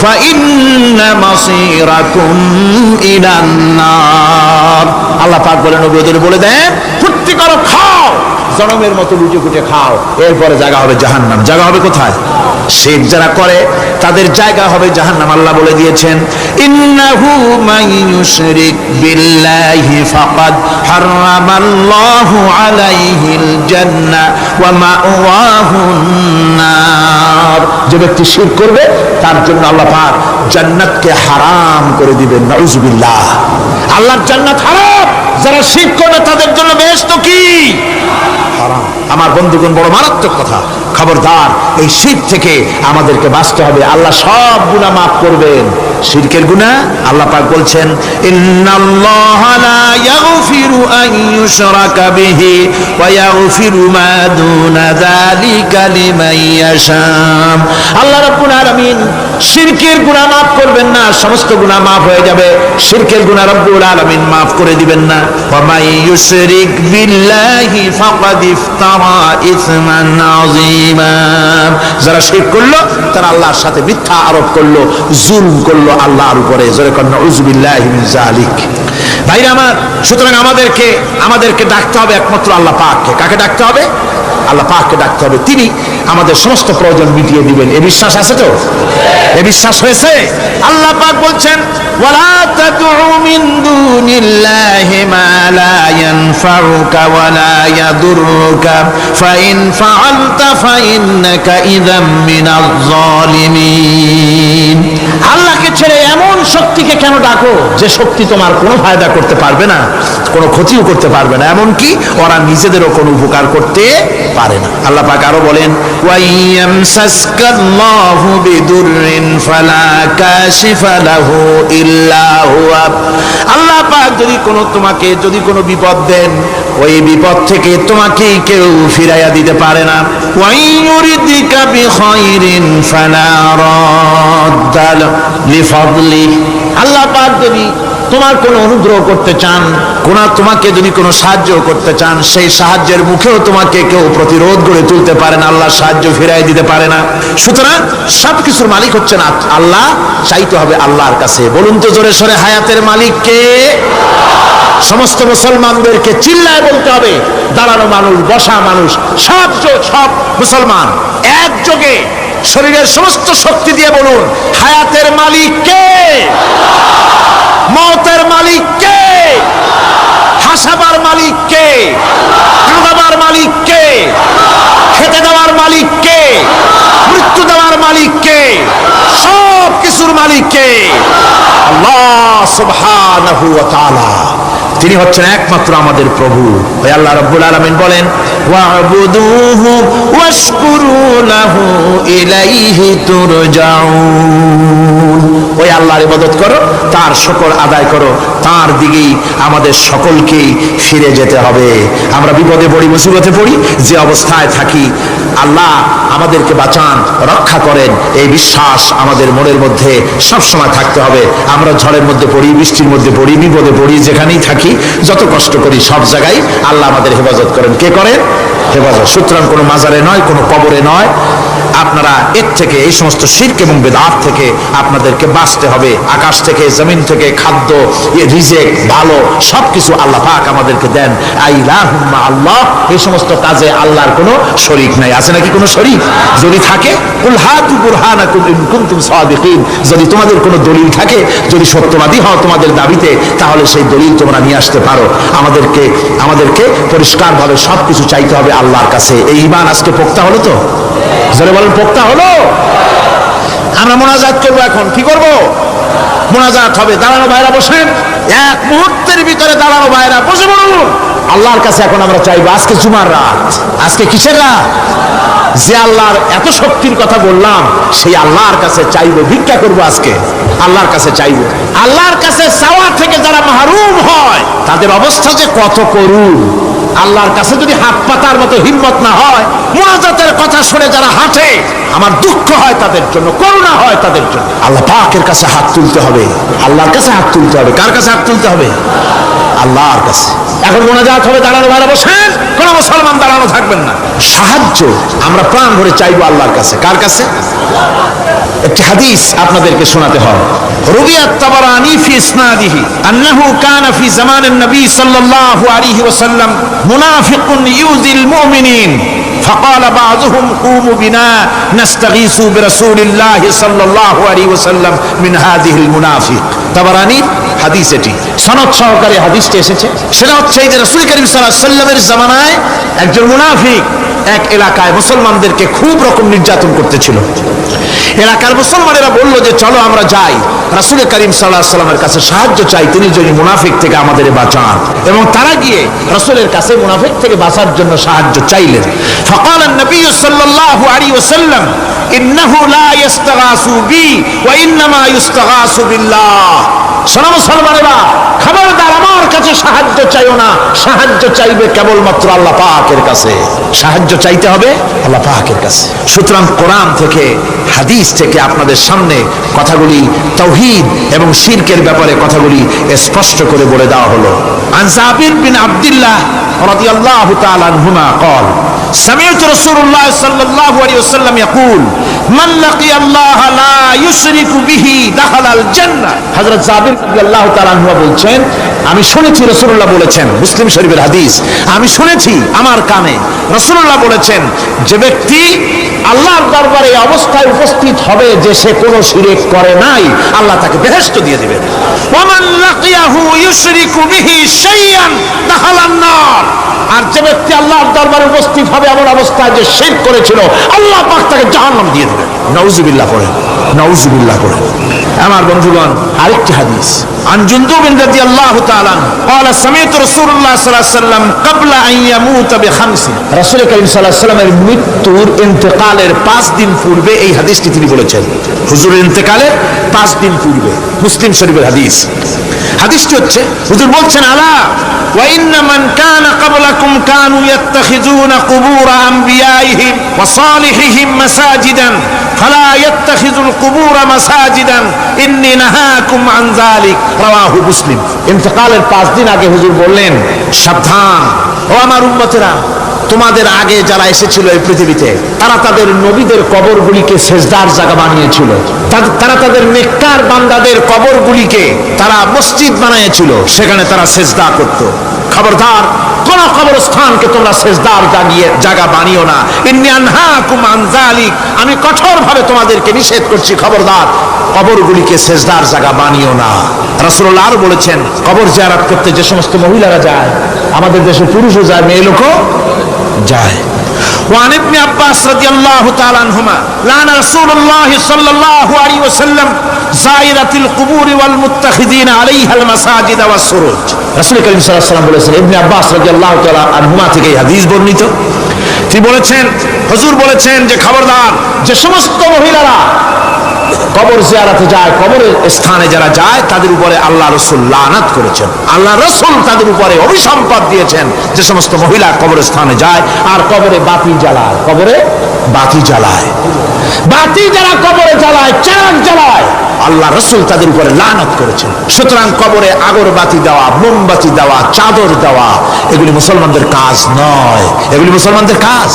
A: ফাইন্না মাসীরাকুম ইলান নার। আল্লাহ পাক বলেন নবীদের বলে দেন ফুর্তি করো, খাও, জনমের মতো লুটে কুটে খাও, এরপরে জায়গা হবে জাহান্নাম। জায়গা হবে কোথায়? শিরক যারা করে তাদের জায়গা হবে জাহান্নাম। আল্লাহ বলে দিয়েছেন ইন্নাহু মান ইউশরিক বিল্লাহি ফাকাদ হারামাল্লাহু আলাইহিল জান্নাহ ওয়া মাওয়াহুন নার। যে ব্যক্তি শিরক করবে তার জন্য আল্লাহ পাক জান্নাতকে হারাম করে দিবেন। নাউজুবিল্লাহ। আল্লাহর জান্নাত হারাম, যারা শিরক করবে তাদের জন্য বেহেশত কি হারাম। আমার বন্ধুগণ বড় মারাত্মক কথা, খবরদার এই শিরক থেকে আমাদেরকে বাঁচতে হবে। আল্লাহ সব গুনাহ মাফ করবেন, শিরকের গুনাহ আল্লাহ পাক বলছেন ইন্নাল্লাহা লা ইয়াগফিরু আন ইউশরাকা বিহি ওয়া ইয়াগফিরু মা দুনা যালিকা লিমান ইয়াশা। আল্লাহ রাব্বুল আলামিন শিরকের গুনাহ মাফ করবেন না, সমস্ত গুনাহ মাফ হয়ে যাবে, শিরকের গুনাহ রব্বুল আলামিন মাফ করে দিবেন না। ওয়া মান ইউশরিক বিল্লাহি ফাকাদ ইফতারা ইসমান আযীমা। যারা শিরক করলো তারা আল্লাহর সাথে মিথ্যা আরোপ করলো, জুলম করলো আল্লাহর উপরে। জোরে কর নাউযুবিল্লাহি মিন যালিক। ভাইরা আমার, সুতরাং আমাদেরকে ডাকতে হবে একমাত্র আল্লাহ পাককে। কাকে ডাকতে হবে? আল্লাহ পাককে ডাকতে হবে। তিনি আমাদের সমস্ত প্রয়োজন মিটিয়ে দিবেন। এই বিশ্বাস আছে তো? এই বিশ্বাস হয়েছে? আল্লাহ পাক বলছেন ওয়ালা তাদউ মিন দুনিল্লাহি মা লা ইয়ানফাউকা ওয়া লা ইয়াদুররুকা ফাইন ফাআলতা ফাইন্নাকা ইযাম মিনাজ জালিমিন। আল্লাহকে ছেড়ে এমন শক্তিকে কেন ডাকো যে শক্তি তোমার কোনো ফায়দা করতে পারবে না, কোনো ক্ষতিও করতে পারবে না, এমনকি ওরা নিজেদেরও কোনো উপকার করতে পারে না। আল্লাহ পাক আরো বলেন ওয়াইয়ামসাসকাল্লাহু বিদুররিন ফালা কাশিফা লাহু ইল্লা হুয়া। আল্লাহ পাক যদি কোনো বিপদ দেন, ওই বিপদ থেকে তোমাকে কেউ ফিরাইয়া দিতে পারে না। ওয়াইয়ুরিদিকা বিখাইরিন ফালা রাদ্দা লিফাদলি। আল্লাহ পাক যদি তোমার কোনো অনুগ্রহ করতে চান, তোমাকে যদি কোনো সাহায্য করতে চান, সেই সাহায্যের মুখেও তোমাকে কেউ প্রতিরোধ গড়ে তুলতে পারে না, আল্লাহ সাহায্য ফিরাই দিতে পারে না। সুতরাং সবকিছুর মালিক হচ্ছেন আল্লাহ, চাইতে হবে আল্লাহর কাছে। বলুন তো জোরে সোরে হায়াতের মালিক কে? সমস্ত মুসলমানদেরকে চিল্লায় বলতে হবে, দাঁড়ানো মানুষ, বসা মানুষ, সব মুসলমান একযোগে শরীরের সমস্ত শক্তি দিয়ে বলুন হায়াতের মালিক কে? মওতের মালিক কে? হাসাবার মালিক কে? কাঁদাবার মালিক কে? খেতে দেওয়ার মালিক কে? মৃত্যু দেওয়ার মালিক কে? সব কিছুর মালিক কে? আল্লাহ সুবহানাহু ওয়া তাআলা। তিনি হচ্ছেন একমাত্র আমাদের প্রভু। ওই আল্লাহ রাব্বুল আলামিন বলেন ওয়া'বুদুহু ওয়াশকুরু লাহু ইলাইহি তুরজাউন। ওই আল্লাহর ইবাদত করো, তার শুকর আদায় করো, তার দিকেই আমাদের সকলকেই ফিরে যেতে হবে। আমরা বিপদে পড়ি, মুসিবতে পড়ি, যে অবস্থায় থাকি আল্লাহ আমাদেরকে বাঁচান, রক্ষা করেন, এই বিশ্বাস আমাদের মনের মধ্যে সবসময় থাকতে হবে। আমরা ঝড়ের মধ্যে পড়ি, বৃষ্টির মধ্যে পড়ি, বিপদে পড়ি, যেখানেই থাকি, যত কষ্ট করি, সব জায়গায় আল্লাহ আমাদের হেফাজত করেন। কে করেন? হেফাজত। সুতরাং কোনো মাজারে নয়, কোনো কবরে নয়। আপনারা এর থেকে, এই সমস্ত শিরক এবং বেদাত থেকে আপনাদেরকে বাঁচতে হবে। আকাশ থেকে, জমিন থেকে খাদ্য, রিজেক, ভালো সবকিছু আল্লাহ পাক আমাদেরকে দেন। আইলাহুম্মা আল্লাহ, এই সমস্ত কাজে আল্লাহর কোনো শরীক নাই। আছে নাকি কোনো শরীক? যদি থাকে কুল হাতু বুরহানাকুম ইন কুনতুম সাদিকিন। যদি তোমাদের কোনো দলিল থাকে, যদি সত্যবাদী হও তোমাদের দাবিতে, তাহলে সেই দলিল তোমরা নিয়ে আসতে পারো। আমাদেরকে পরিষ্কারভাবে সবকিছু চাইতে হবে আল্লাহর কাছে। এই ঈমান আজকে পোক্তা হলো তো? যারা বলেন পোক্তা হলো? আমরা মোনাজাত করবো। এখন কি করব? মোনাজাত হবে। দাঁড়ানো ভাইরা বসেন, এক মুহূর্তের ভিতরে দাঁড়ানো ভাইরা বসে পড়ুন।
B: আল্লাহর কাছে এখন আমরা চাইবো। আজকে জুমার রাত, আজকে কিসের রাত? যে আল্লাহর এত শক্তির কথা বললাম, সেই আল্লাহর কাছে চাইবো, ভিক্ষা করবো আজকে আল্লাহর কাছে চাইবো। আল্লাহর কাছে চাওয়া থেকে যারা মাহরুম হয় তাদের অবস্থা যে কত করুণ। আল্লাহর কাছে যদি হাত পাতার মতো হিম্মত না হয়, মুআযাতের কথা শুনে যারা হাঁটে, আমার দুঃখ হয় তাদের জন্য, করুণা হয় তাদের জন্য। আল্লাহ পাকের কাছে হাত তুলতে হবে, আল্লাহর কাছে হাত তুলতে হবে। কার কাছে হাত তুলতে হবে? আল্লাহর কাছে। এখন মোনাজাত হবে, দাঁড়ানো ভালো বসেন, কোন মুসলমান দাঁড়ানো থাকবেন না। সাহায্য আমরা প্রাণ ভরে চাইবো আল্লাহর কাছে। কার কাছে? একটি হাদিস আপনাদেরকে শোনাতে হয়। রুবিয়াত তাবারানী ফি ইসনাদিহি আন্নাহু কানা ফি জামানিন নবী সাল্লাল্লাহু আলাইহি ওয়াসাল্লাম মুনাফিকুন ইউযিল মুমিনিন فقال بعضهم قوموا بنا نستغيث برسول الله صلى الله عليه وسلم من هذه المنافق। তাবারানী হাদিস, এটি সনদ সহকারে হাদিসটি এসেছে। সেটা হচ্ছে যে রাসূল করিম সাল্লাল্লাহু আলাইহি ওয়াসাল্লামের জামানায় একজন মুনাফিক এক এলাকায় মুসলমানদেরকে খুব রকম নির্যাতন করতেছিল। এলাকার মুসলমানেরা বলল যে চলো আমরা যাই, রাসূল করিম সাল্লাল্লাহু আলাইহি ওয়াসাল্লামের কাছে সাহায্য চাই, তিনি যদি মুনাফিক থেকে আমাদের বাঁচান। এবং তারা গিয়ে রাসূলের কাছে মুনাফিক থেকে বাঁচার জন্য সাহায্য চাইলেন। فقال النبي صلى الله عليه وسلم إنه لا يستغاث بي وإنما يستغاث بالله। শোনো মুসলমানেরা, খবরদার আমার কাছে সাহায্য চাইও না, সাহায্য চাইবে কেবলমাত্র আল্লাহ পাকের কাছে। সাহায্য চাইতে হবে আল্লাহ পাকের কাছে। সুতরাং কোরআন থেকে, হাদিস থেকে আপনাদের সামনে কথাগুলি তাওহীদ এবং শিরকের ব্যাপারে কথাগুলি স্পষ্ট করে বলে দেওয়া হলো। আন জাবির বিন আব্দুল্লাহ রাদিয়াল্লাহু তাআলা আনহুমা قال سمعت رسول الله صلى الله عليه وسلم يقول من لقي الله لا يشرك به دخل الجنة। হযরত জাবির রাদিয়াল্লাহু তাআলা আনহু বলছেন, আমি শুনেছি রাসূলুল্লাহ বলেছেন, মুসলিম শরীফের হাদিস, আমি শুনেছি আমার কানে রাসূলুল্লাহ বলেছেন, যে ব্যক্তি আল্লাহর দরবারে এই অবস্থায় উপস্থিত হবে যে সে কোনো শিরক করে নাই, আল্লাহ তাকে বেহেশত দিয়ে দিবেন। ওয়ামান লাকিয়াহু ইউশরিকু বিহি শাইআন দাখালান নার। আর যে ব্যক্তি আল্লাহর দরবারে উপস্থিত হবে এমন অবস্থায় যে শিরক করেছিল, আল্লাহ পাক তাকে জাহান্নাম দিয়ে দিবেন। নাউযুবিল্লাহ পড়েন, নাউযুবিল্লাহ পড়েন। আমার বন্ধুগণ, আরেকটি হাদিস عن جندب رضي الله تعالى قال سمعت رسول الله صلى الله عليه وسلم قبل ان يموت بخمس। রাসূল করিম সাল্লাল্লাহু আলাইহি ওয়াসাল্লামের মৃত্যুর ইন্তেকালের 5 দিন পূর্বে এই হাদিসটি তিনি বলেছেন। হুজুরের ইন্তেকালের 5 দিন পূর্বে, মুসলিম শরীফের হাদিস। হাদিসটি হচ্ছে, হুজুর বলছেন, আলা ওয়া ইন্না মান কানা ক্বাবলাকুম কানু ইয়াত্তাখিযুনা কুবুর আমবিয়াইহিম ওয়া সালিহিহিম মাসাজিদান ফালা ইয়াত্তাখিযুল কুবুর মাসাজিদান ইন্নী নাহাকুম আন যালিক। রাওয়াহু মুসলিম। ইন্তেকালের 5 দিন আগে হুজুর বললেন, সাবধান ও আমার উম্মতেরা, তোমাদের আগে যারা এসেছিল এই পৃথিবীতে, তারা তাদের নবীদের কবরগুলিকে সেজদার জায়গা বানিয়েছিল। তারা তাদের নেককার বান্দাদের কবরগুলিকে তারা মসজিদ বানিয়েছিল, সেখানে তারা সেজদা করত। খবরদার, কোন কবরস্থানকে তোমরা সেজদার জায়গা বানিও না। ইন্নী আনহাকুম আন যালিক। আমি কঠোরভাবে তোমাদেরকে নিষেধ করছি, খবরদার কবরগুলিকে সেজদার জায়গা বানিও না। রাসূলুল্লাহ আরো বলেছেন, কবর জিয়ারত করতে যে সমস্ত মহিলারা যায়, আমাদের দেশে পুরুষও যায়, মেয়ে লোকও যায়। وعن ابن عباس رضي الله تعالى عنهما لعن رسول الله صلى الله عليه وسلم زائرة القبور والمتخذين عليها المساجد والسروج। রাসূল করিম সাল্লাল্লাহু আলাইহি ওয়াসাল্লাম বলেছেন, ইবনে আব্বাস রাদিয়াল্লাহু তাআলা আনহুমা থেকে এই হাদিস বর্ণিত, তিনি বলেছেন, হুজুর বলেছেন যে খবরদার, যে সমস্ত মহিলারা কবর জিয়ারতে যায়, কবরের স্থানে যারা যায়, তাদের উপরে আল্লাহ রাসূল লানাত করেছেন। আল্লাহ রাসূল তাদের উপরে অভিসম্পাত দিয়েছেন যে সমস্ত মহিলা কবর স্থানে যায় আর কবরে বাতি জ্বালায়, কবরে বাতি জ্বালায়, বাতি যারা কবরে জ্বালায়, চাঁদ জ্বালায়, আল্লাহ রাসূল তাদের উপরে লানাত করেছেন। সুতরাং কবরে আগরবাতি দেওয়া, মোমবাতি দেওয়া, চাদর দেওয়া, এগুলি মুসলমানদের কাজ নয়, এগুলি মুসলমানদের কাজ।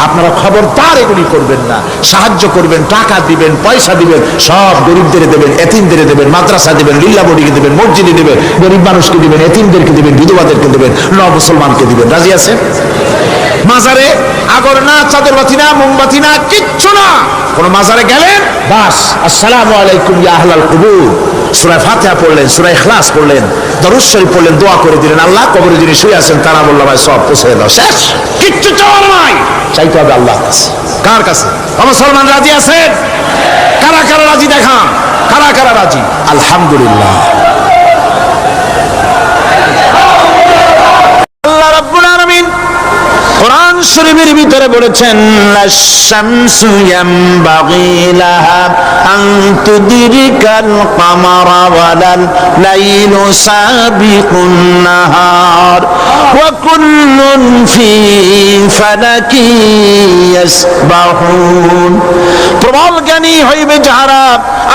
B: আপনারা খবরদার এগুলি করবেন না। সাহায্য করবেন, টাকা দিবেন, পয়সা দিবেন, সব গরিবদের দেবেন, এতিমদের দেবেন, মাদ্রাসা দিবেন, লিল্লা বডিকে দিবেন, মসজিদে দিবেন, গরিব মানুষকে দিবেন, এতিমদেরকে দিবেন, বিধবাদেরকে দিবেন, মুসলমানকে দিবেন। রাজি আছেন? মাজারে আগর না, চাদরবাতি না, মোমবাতি না, কিচ্ছু না। কোন মাজারে গেলেন, বাস আসসালামু আলাইকুম ইয়া আহলাল কুবুর, সূরা ফাতিহা পড়লেন, সূরা ইখলাস পড়লেন, দরুদ শরীফ পড়লেন, দোয়া করে দিলেন, আল্লাহ কবরে যিনি শুয়ে আছেন তারা বলল ভাই সব পৌঁছে দাও, শেষ। কিচ্ছু চাওয়ার নাই, চাইতে হবে আল্লাহর কাছে। কার কাছে? মুসলমান রাজি আছেন? কারা কারা রাজি দেখান, কারা কারা রাজি? আলহামদুলিল্লাহ। শরীফের ভিতরে বলেছেন আশ-শামসু ইয়ামবাগি লাহা আন তুদরিকাল কামারা ওয়ালাল লাইলু সাবিকুন নাহার ওয়া কুল্লুন ফি ফালাকি ইয়াসবাহুন। প্রবল জ্ঞানী হইবে যাহারা,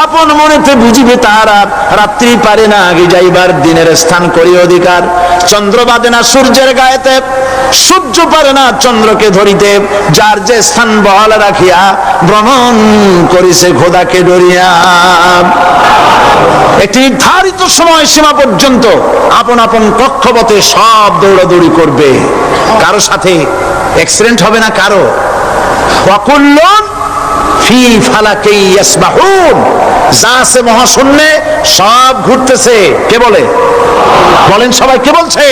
B: আপন মনেতে বুঝিবে তাহারা, রাত্রি পারে না আগে যাইবার, দিনের স্থান করি অধিকার। চন্দ্র বাদে না সূর্যের গায়েতে, সূর্য পারে না চন্দ্রকে ধরিতে, যার যে স্থান বহাল রাখিয়া ভ্রমণ করিছে খোদাকে ডরিয়া। একটি নির্ধারিত সময় সীমা পর্যন্ত আপন আপন কক্ষপথে সব দৌড়াদৌড়ি করবে, কারো সাথে অ্যাক্সিডেন্ট হবে না কারো। ওয়াকুল্লুন ফি ফালাকি ইয়াসবাহুন, যা আছে মহাশূন্যে সব ঘুরতেছে। কে বলে? বলেন সবাই, কে বলছে?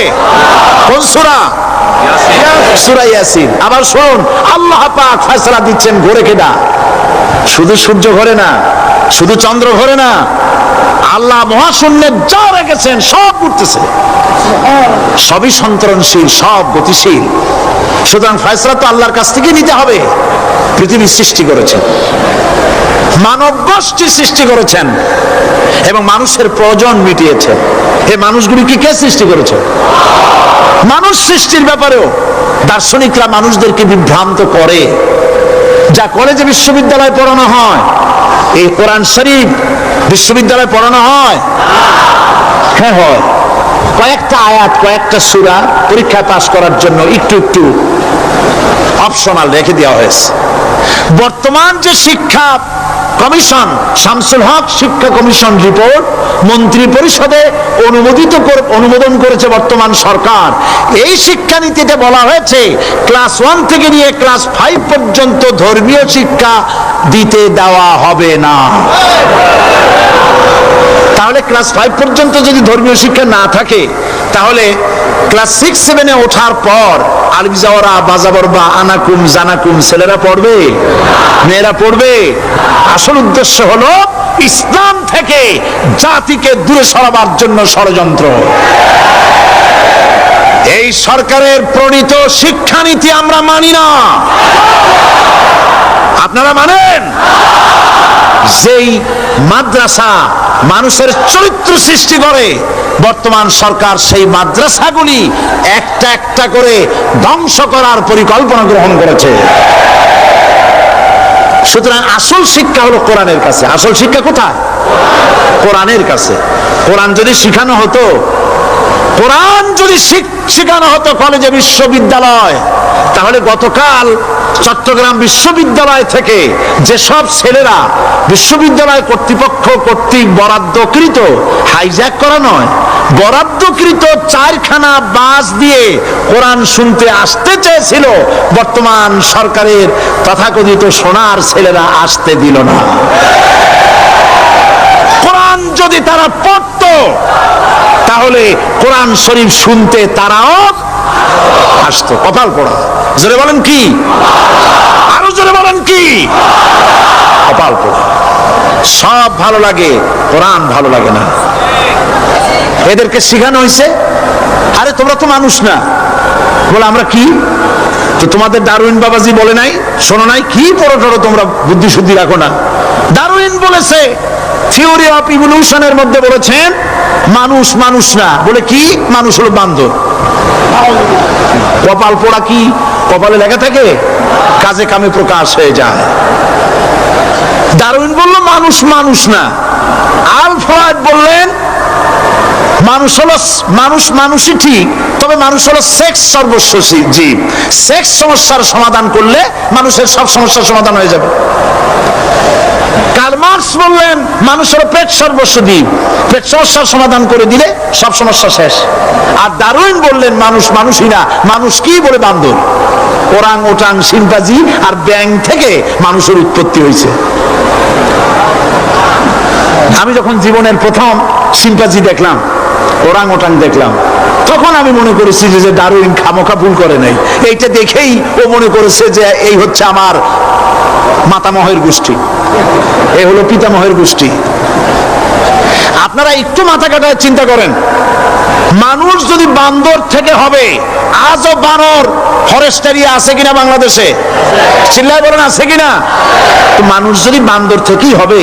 B: কোন সূরা? সূরা ইয়াসিন। আবার শুনুন, আল্লাহ পাক ফয়সালা দিচ্ছেন ঘোরে কেডা? শুধু সূর্য ঘোরে না, শুধু চন্দ্র ঘোরে না, আল্লাহ মহাশূন্যে যা রেখেছেন সব ঘুরতেছে, সবই সন্তরণশীল, সব গতিশীল। সুতরাং ফয়সালা তো আল্লাহর কাছ থেকে নিতে হবে। পৃথিবী সৃষ্টি করেছেন, মানব গোষ্ঠী সৃষ্টি করেছেন এবং মানুষের প্রয়োজন মিটিয়েছেন। এই মানুষগুলিকে কে সৃষ্টি করেছে? মানুষ সৃষ্টির ব্যাপারেও দার্শনিকরা মানুষদেরকে বিভ্রান্ত করে। যা কলেজে বিশ্ববিদ্যালয়ে পড়ানো হয়, এই কোরআন শরীফ বিশ্ববিদ্যালয়ে পড়ানো হয়? হ্যাঁ হয়। কয়েকটা আয়াত, কয়েকটা সূরা পরীক্ষায় পাস করার জন্য একটু একটু অপশনাল রেখে দেওয়া হয়েছে। বর্তমান যে শিক্ষা কমিশন, শামসুল হক শিক্ষা কমিশন রিপোর্ট মন্ত্রী পরিষদে অনুমোদন করেছে বর্তমান সরকার। এই শিক্ষানীতিতে বলা হয়েছে ক্লাস 1 থেকে নিয়ে ক্লাস 5 পর্যন্ত ধর্মীয় শিক্ষা দিতে দেওয়া হবে না। তাহলে ক্লাস 5 পর্যন্ত যদি ধর্মীয় শিক্ষা না থাকে, তাহলে ক্লাস 6-7-এ ওঠার পর আলিফ জাওরা বাজাবর বা আনাকুম জানাকুম ছেলেরা পড়বে? মেয়েরা পড়বে? আসল উদ্দেশ্য হলো ইসলাম থেকে জাতিকে দূরে সরাবার জন্য ষড়যন্ত্র। এই সরকারের প্রণীত শিক্ষানীতি আমরা মানি না। আপনারা মানেন? যেই মাদ্রাসা মানুষের চরিত্র সৃষ্টি করে, বর্তমান সরকার সেই মাদ্রাসাগুলি একটা একটা করে ধ্বংস করার পরিকল্পনা গ্রহণ করেছে। সুতরাং আসল শিক্ষা হলো কোরআনের কাছে। আসল শিক্ষা কোথায়? কোরআনের কাছে। কোরআন যদি শিখানো হতো, কোরআন যদি শেখানো হতো কলেজে বিশ্ববিদ্যালয়, তাহলে গতকাল চট্টগ্রাম বিশ্ববিদ্যালয় থেকে যেসব ছেলেরা বিশ্ববিদ্যালয় কর্তৃপক্ষ কর্তৃক বরাদ্দকৃত, হাইজ্যাক করা নয়, বরাদ্দকৃত 4খানা বাস দিয়ে কোরআন শুনতে আসতে চেয়েছিল, বর্তমান সরকারের তথাকথিত সোনার ছেলেরা আসতে দিল না। কোরআন যদি তারা পড়তো, তাহলে কোরআন শরীফ শুনতে তারাও আসতো। কপাল পড়া। জোরে বলেন কি? আরো জোরে বলেন কি? কপাল পড়া। সব ভালো লাগে, কোরআন ভালো লাগে না। এদেরকে শিখানো হয়েছে, আরে তোমরা তো মানুষ না। বলে আমরা কি? তো তোমাদের ডারউইন বাবাজি বলে নাই, শোনো নাই? কি পড়ো টড়ো তোমরা, বুদ্ধি শুদ্ধি রাখো না। ডারউইন বলেছে, থিওরি অফ ইভলিউশনের মধ্যে বলেছেন মানুষ মানুষ না। বলে কি? মানুষ হলো বান্দর। কপাল পোড়া। কি কপালে লেখা থাকে? কাজে কামে প্রকাশ হয়ে যায়। ডারউইন বলল মানুষ মানুষ না। আলফ্রেড বললেন মানুষ হলো মানুষই ঠিক, তবে মানুষ হলো সেক্স সর্বস্ব জীব। সেক্স সমস্যার সমাধান করলে মানুষের সব সমস্যার সমাধান হয়ে যাবে। কার্ল মার্কস বললেন মানুষ হলো পেট সর্বস্ব জীব, পেট সমস্যার সমাধান করে দিলে সব সমস্যা শেষ। আর ডারউইন বললেন মানুষ মানুষই না, মানুষ কি? বলে বান্দর। ওরাং ওটাং শিম্পাজি আর ব্যাং থেকে মানুষের উৎপত্তি হয়েছে। আমি যখন জীবনের প্রথম শিম্পাজি দেখলাম, ওরাং ওটাং দেখলাম, তখন আমি মনে করেছি যে ডারউইন খামোখা ভুল করে নাই। এইটা দেখেই ও মনে করেছে যে এই হচ্ছে আমার মাতামহের গোষ্ঠী, এ হলো পিতামহের গোষ্ঠী। আপনারা একটু মাথা কাটায় চিন্তা করেন, মানুষ যদি বান্দর থেকে হবে, আজও বানর ফরেস্ট এরিয়া আছে কিনা বাংলাদেশে? চিল্লায় বলেন আছে কিনা? তো মানুষ যদি বান্দর থেকেই হবে,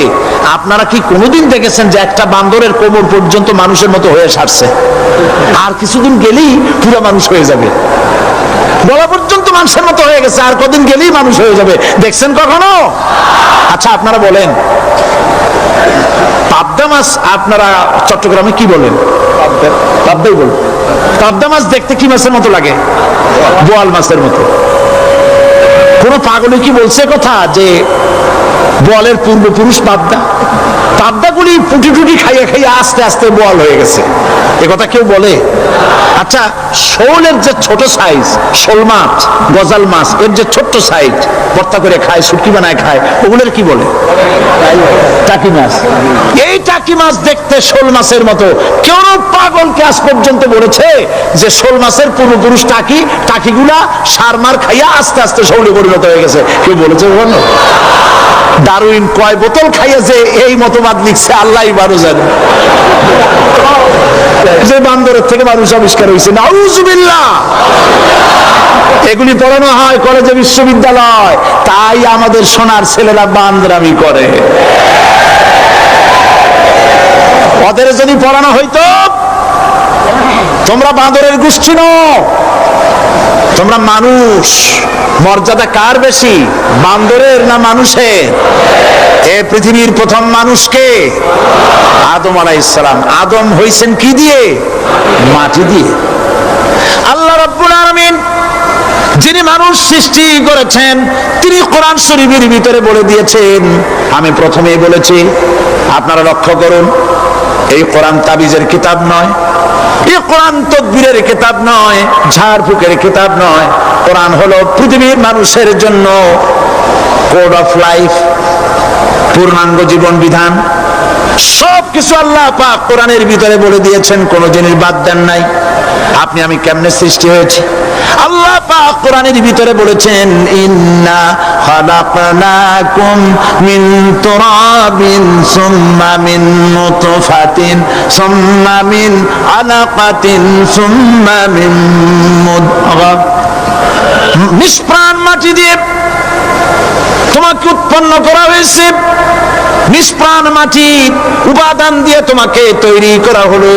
B: আপনারা কি কোনোদিন দেখেছেন যে একটা বান্দরের কোমর পর্যন্ত মানুষের মতো হয়ে সারছে? আর কিছুদিন গেলেই পুরো মানুষ হয়ে যাবে, গলা পর্যন্ত মানুষের মতো হয়ে গেছে, আর কদিন গেলেই মানুষ হয়ে যাবে। দেখছেন কখনো? আচ্ছা আপনারা বলেন, পাবদা মাছ আপনারা চট্টগ্রামে কি বলেন? পাবদাই বলেন। পাবদা মাছ দেখতে কি মাছের মতো লাগে? বোয়াল মাছের মতো। কোন পাগলে কি বলছে কথা যে বোয়ালের পূর্বপুরুষ পাবদা? পাবদাগুলি পুটি টুটি খাইয়ে খাইয়ে আস্তে আস্তে বোয়াল হয়ে গেছে, এ কথা কেউ বলে? আচ্ছা, শোলের যে ছোট সাইজ, শোল মাছ, গজাল মাছ, এর যে ছোট্ট সাইজ ভর্তা করে খায়, শুটকি বানায় খায়, ওগুলোর কি বলে? টাকি মাছ। এই টাকি মাছ দেখতে শোল মাছের মতো। কেউ পাগলকে আজ পর্যন্ত বলেছে যে শোল মাছের পূর্বপুরুষ টাকি, টাকিগুলা সারমার খাইয়া আস্তে আস্তে শৌলে পরিণত হয়ে গেছে? কেউ বলেছে কখনো? ডারউইন কয় বোতল খাইয়া যে এই মতবাদ লিখছে আল্লাহই ভালো জানে, যে বান্দরের থেকে মানুষ আবিষ্কার হয়েছে। নাউজুবিল্লাহ। এগুলি পড়ানো হয় কলেজে, বিশ্ববিদ্যালয়, তাই আমাদের সোনার ছেলেরা বান্দরামি করে। ওদের যদি পড়ানো হইতো তোমরা বান্দরের গোষ্ঠী নও, তোমরা মানুষ। মর্যাদা কার বেশি, বান্দরের না মানুষের? এ পৃথিবীর প্রথম মানুষকে আদম আলাইহিস সালাম। আদম হইছেন কি দিয়ে? মাটি দিয়ে। আল্লাহ রাব্বুল আলামিন যিনি মানুষ সৃষ্টি করেছেন, তিনি কোরআন শরীফের ভিতরে বলে দিয়েছেন, আমি প্রথমেই বলেছি, আপনারা লক্ষ্য করুন, এই কোরআন তাবিজের কিতাব নয়, এই কোরআন তদবিরের কিতাব নয়, ঝাড়ফুঁকের কিতাব নয়। কোরআন হলো পৃথিবীর মানুষের জন্য কোড অফ লাইফ, পূর্ণাঙ্গ জীবন বিধান। সবকিছু আল্লাহ পাক কোরআনের ভিতরে বলে দিয়েছেন, কোন জিনিস বাদ দেন নাই। আপনি আমি কেমনে সৃষ্টি হয়েছি আল্লাহ পাক কোরআনের ভিতরে বলেছেন, ইন্না খালাকনাকুম মিন তুরাবিন সুম্মা মিন নুতফাতিন সুম্মা মিন আলাকাতিন সুম্মা মিন মুদগা। নিষ্প্রাণ মাটি দিয়ে তোমাকে উৎপন্ন করা হয়েছে, নিষ্প্রাণ মাটি উপাদান দিয়ে তোমাকে তৈরি করা হলো।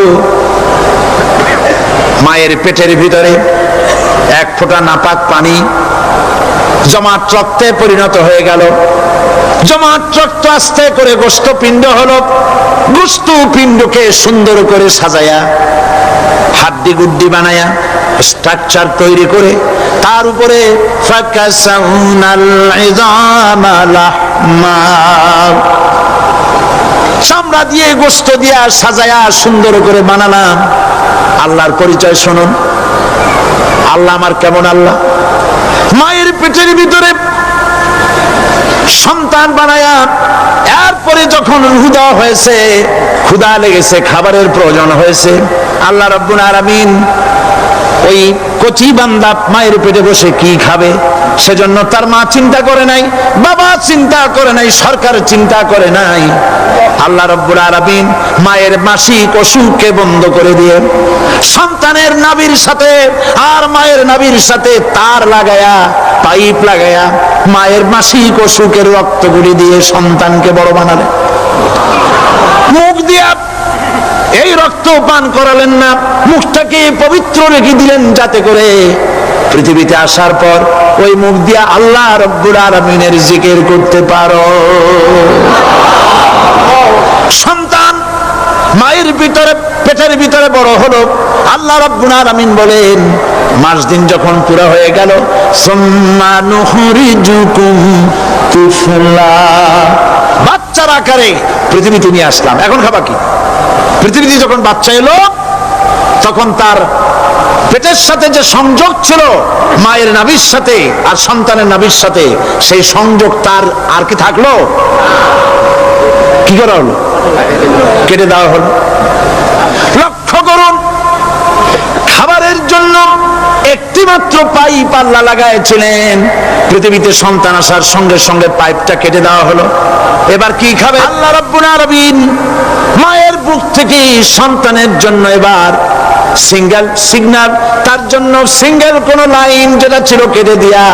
B: মায়ের পেটের ভিতরে এক ফোঁটা নাপাক পানি জমাট রক্তে পরিণত হয়ে গেল, জমাট রক্ত আস্তে করে গোস্ত পিণ্ড হলো, গোস্ত পিণ্ডকে সুন্দর করে সাজায়া হাড্ডি গুড্ডি বানায়া স্ট্রাকচার তৈরি করে তার উপরে ফাকাসাউনাল ইযামা লাহমা, চামড়া দিয়ে গোস্ত দিয়া সাজায়া সুন্দর করে বানালাম। আল্লাহর পরিচয় শুনুন, আল্লাহ আমার কেমন আল্লাহ। মায়ের পেটের ভিতরে সন্তান বানায়া এরপরে যখন রূহ দেওয়া হয়েছে, ক্ষুধা লেগেছে, খাবারের প্রয়োজন হয়েছে, আল্লাহ রাব্বুল আলামিন ওই কচি বান্দা মায়ের পেটে বসে কি খাবে, সেজন্য তার মা চিন্তা করে নাই, বাবা চিন্তা করে নাই, সরকার চিন্তা করে নাই। আল্লাহ রাব্বুল আলামিন মায়ের মাসিক অসুখকে বন্ধ করে দিয়ে সন্তানের নাভির সাথে আর মায়ের নাভির সাথে তার লাগায়া, পাইপ লাগায়া মায়ের মাসিক অসুখের রক্তগুলি দিয়ে সন্তানকে বড় বানালেন। মুখ দিয়া এই রক্ত পান করালেন না, মুখটাকে পবিত্র রেখে দিলেন যাতে করে পৃথিবীতে আসার পর ওই মুখ দিয়া আল্লাহ রাব্বুল আলামিনের জিকির করতে পারো। সন্তান মায়ের ভিতরে পেটের ভিতরে বড় হলো, আল্লাহ রাব্বুল আলামিন বলেন মাস দিন যখন পুরো হয়ে গেল, সুম্মা নুখরিজুকুম তুফলা, বাচ্চার আকারে পৃথিবীতে নিয়ে আসলাম। এখন খাবা কি? পৃথিবীতে যখন বাচ্চা এলো তখন তার পেটের সাথে যে সংযোগ ছিল মায়ের নাভির সাথে আর সন্তানের নাভির সাথে, সেই সংযোগ তার আর কি থাকলো? কি করা হলো? কেটে দেওয়া হলো। লক্ষ্য করুন, খাবারের জন্য একটি মাত্র পাইপ আল্লাহ লাগাইছিলেন, পৃথিবীতে সন্তান আসার সঙ্গে সঙ্গে পাইপটা কেটে দেওয়া হলো। এবার কি খাবে? আল্লাহ রাব্বুল আলামিন মায়ের বুক থেকে সন্তানের জন্য এবার সিঙ্গেল সিগন্যাল, তার জন্য সিঙ্গেল কোন লাইন যেটা ছিল কেটে দিয়া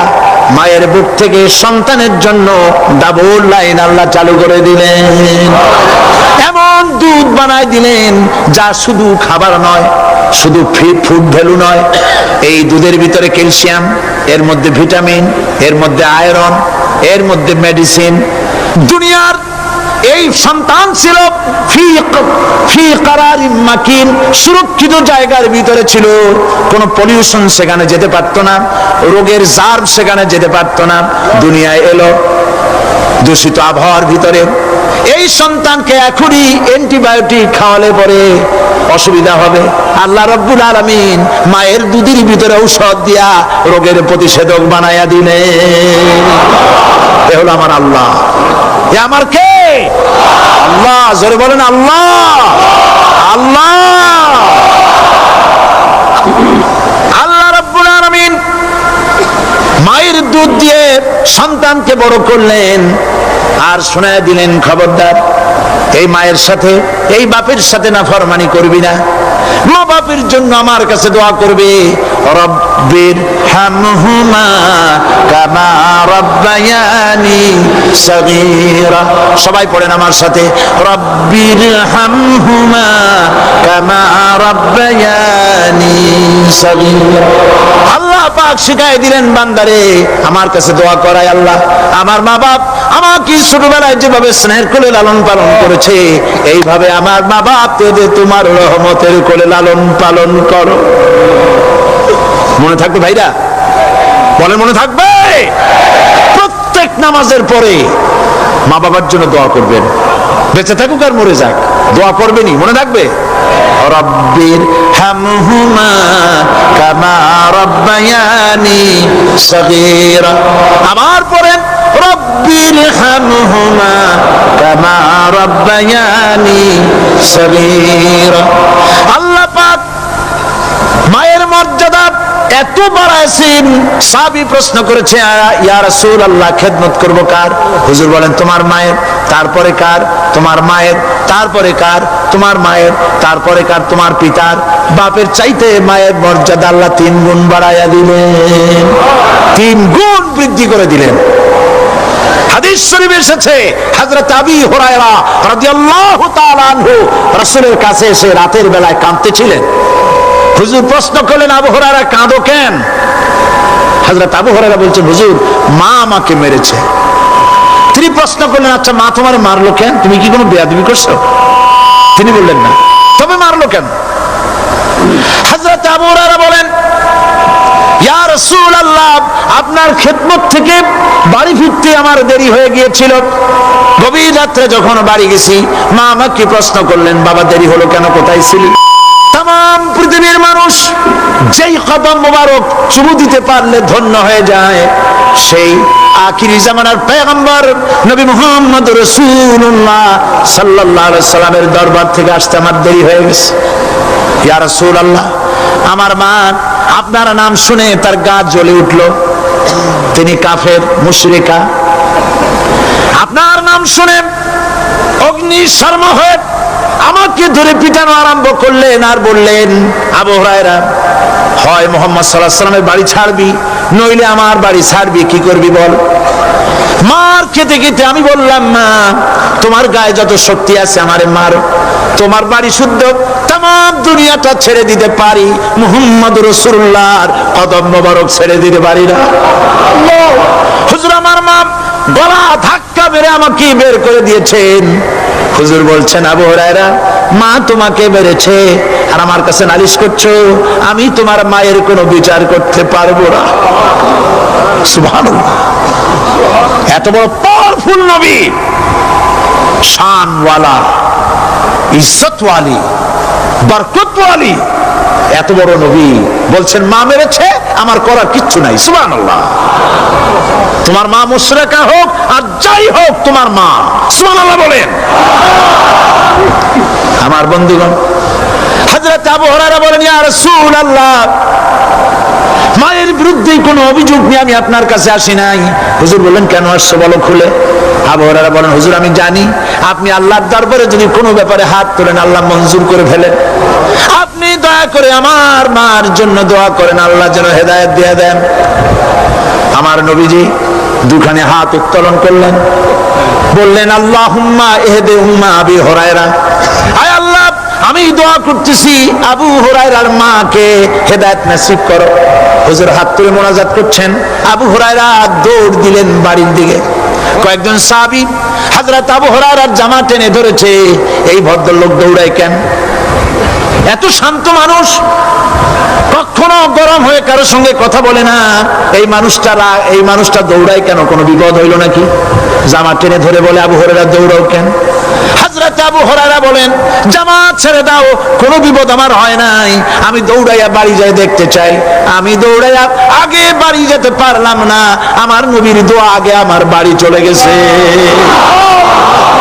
B: মায়ের বুক থেকে সন্তানের জন্য ডাবল লাইন আল্লাহ চালু করে দিলেন। এমন দুধ বানায় দিলেন যা শুধু খাবার নয়, শুধু ফুড ভ্যালু নয়, এই দুধের ভিতরে ক্যালসিয়াম, এর মধ্যে ভিটামিন, এর মধ্যে আয়রন, এর মধ্যে মেডিসিন। দুনিয়ার এই সন্তান ছিল ফি কারারিন মাকিন, সুরক্ষিত জায়গার ভিতরে ছিল, কোনো পলিউশন সেখানে যেতে পারতো না, রোগের জার্ম সেখানে যেতে পারতো না। দুনিয়ায় এলো দূষিত আবহাওয়ার ভিতরে, এই সন্তানকে এখনই অ্যান্টিবায়োটিক খাওয়ালে পরে অসুবিধা হবে। আল্লাহ রাব্বুল আলামিন মায়ের দুধের ভিতরে ঔষধ দিয়া রোগের প্রতিষেধক বানায়া দিলেন। এ হলো আমার আল্লাহ। এ আমার কে? আল্লাহ। জোরে বলেন আল্লাহ। আল্লাহ আল্লাহ রাব্বুল আলামিন মায়ের দুধ দিয়ে সন্তানকে বড় করলেন আর শোনায় দিলেন, খবরদার এই মায়ের সাথে, এই বাপের সাথে নাফরমানি করবি না। মা বাপের জন্য আমার কাছে দোয়া করবে, রব্বির হামহুমা কামা রাব্বায়ানি সগীরা। সবাই পড়েন আমার সাথে, রব্বির হামহুমা কামা রাব্বায়ানি সগীরা। আল্লাহ পাক শিখায় দিলেন বান্দারে আমার কাছে দোয়া করায়, আল্লাহ আমার মা বাপ আমাকে ছোটবেলায় যেভাবে স্নেহের কোলে লালন পালন করেছে, এইভাবে আমার মা বাপ তোমার রহমতের কোলে লালন পালন করো। মনে থাকবে ভাইরা? বলে মনে থাকবে? প্রত্যেক নামাজের পরে মা বাবার জন্য দোয়া করবেন, বেঁচে থাকুক আর মরে যাক, দোয়া করবেনই। মনে থাকবে? রব্বির হামহুমা কামা রাব্বায়ানি সগীরা। আবার পড়েন, রব্বির হামহুমা কামা রাব্বায়ানি সগীরা। আল্লাহ পাক মায়ের মর্যাদা এত বাড়াইছেন, সাহাবী প্রশ্ন করেছে, ইয়া রাসূলুল্লাহ খেদমত করব কার? হুজুর বলেন তোমার মায়ের, তারপরে কার? তোমার মায়ের, তারপরে কার? তোমার মায়ের, তারপরে কার? তোমার পিতার। বাপের চাইতে মায়ের মর্যাদা আল্লাহ 3 গুণ বাড়াইয়া দিলেন, 3 গুণ বৃদ্ধি করে দিলেন। হাদিস শরীফে এসেছে, হযরত আবী হুরায়রা রাদিয়াল্লাহু তাআলা আনহু রাসূলের কাছে এসে রাতের বেলায় কাঁদতেছিলেন। হুজুর প্রশ্ন করলেন, আবু হুরায়রা কাঁদো কেন? হযরত আবু হুরায়রা বলছেন, হুজুর মা আমাকে মেরেছে। তিনি প্রশ্ন করলেন, আচ্ছা মা তোমার মারলো কেন? তুমি কি কোনো বেয়াদবি করছো? তিনি বললেন না। তবে মারলো কেন? হযরত আবু হুরায়রা বলেন, ইয়া রাসূলুল্লাহ আপনার খেদমত থেকে বাড়ি ফিরতে আমার দেরি হয়ে গিয়েছিল। গভীর রাত্রে যখন বাড়ি গেছি, মা আমাকে প্রশ্ন করলেন, বাবা দেরি হলো কেন, কোথায় ছিলি? তাম পৃথিবীর মানুষ যেই কদম মোবারক চুমু দিতে পারলে ধন্য হয়ে যায়, সেই আখিরি জামানার পয়গম্বর নবী মুহাম্মদ রাসূলুল্লাহ সাল্লাল্লাহু আলাইহি সাল্লামের দরবার থেকে আসতে আমার দেরি হয়ে গেছে। ইয়া রাসূলুল্লাহ আমার মা আপনার নাম শুনে তার গা জ্বলে উঠল, তিনি কাফের মুশরিকা। আপনার নাম শুনে অগ্নি শর্মা হয়ে আমাকে ধরে পিটানো আরম্ভ করলেন আর বললেন, আবু হুরায়রা হয় মুহাম্মদ সাল্লাল্লাহু আলাইহি সাল্লামের বাড়ি ছাড়বি, নইলে আমার বাড়ি ছাড়বি, কি করবি বল? মার খেতে খেতে আমি বললাম, মা তোমার গায়ে যত শক্তি আছে আমারে মারো, তোমার বাড়ি শুদ্ধ, তাম দুনিয়াটা ছেড়ে দিতে পারি, মুহাম্মদ রাসূলুল্লাহর কদম মোবারক ছেড়ে দিতে পারি না। হুজুর আমার মা গলা ধাক্কা মেরে আমাকে বের করে দিয়েছেন। হুজুর বলছেন, আবু হুরায়রা মা তোমাকে মেরেছে আর আমার কাছে নালিশ করছো, আমি তোমার মায়ের কোনো বিচার করতে পারবো না। সুবহানাল্লাহ। এত বড় পাওয়ারফুল নবী, শানওয়ালা, ইজ্জতওয়ালি, বরকতওয়ালি, এত বড় নবী বলছেন মা মেরেছে, আমার করার কিচ্ছু নাই। সুবহানাল্লাহ। তোমার মা মুশরিকা হোক আর যাই হোক, তোমার মা। সুবহানাল্লাহ বলেন। আমার বন্ধুগণ, হযরত আবু হুরায়রা বলেন, ইয়া রাসূলুল্লাহ মায়ের বিরুদ্ধে কোনো অভিযোগ নিয়ে আমি আপনার কাছে আসি নাই। হুজুর বললেন, কেন আসছো বলো খুলে? আবু হুরায়রা বলেন, হুজুর আমি জানি আপনি আল্লাহর দরবারে যদি কোনো ব্যাপারে হাত তোলেন আল্লাহ মঞ্জুর করে ফেলেন। আপনি দয়া করে আমার মার জন্য দোয়া করেন, আল্লাহ যেন হেদায়েত দিয়ে দেন। আমার নবীজি দুখানে হাত উত্তোলন করলেন, বললেন, আল্লাহুম্মা ইহদি উম্মা আবি হুরায়রা, আয় আল্লাহ আমি দোয়া করতেছি আবু হুরায়রার মাকে হেদায়েত নসিব করো। হুজুর হাত তুলে মোনাজাত করছেন, আবু হুরায়রা দৌড় দিলেন বাড়ির দিকে। কয়েকজন সাহাবী হযরত আবু হুরায়রার জামা টেনে ধরেছে, এই ভদ্রলোক দৌড়ায় কেন? এত শান্ত মানুষ, কখনো গরম হয়ে কারো সঙ্গে কথা বলে না, এই মানুষটা দৌড়ায় কেন? কোনো বিপদ হইল নাকি? জামা টেনে ধরে বলে, আবু হুরায়রা দৌড়াও কেন? হযরত আবু হুরায়রা বলেন, জামাত ছেড়ে দাও, কোনো বিপদ আমার হয় নাই, আমি দৌড়াইয়া বাড়ি যাই দেখতে চাই। আমি দৌড়াইয়া আগে বাড়ি যেতে পারলাম না, আমার নবীর দোয়া আগে আমার বাড়ি চলে গেছে,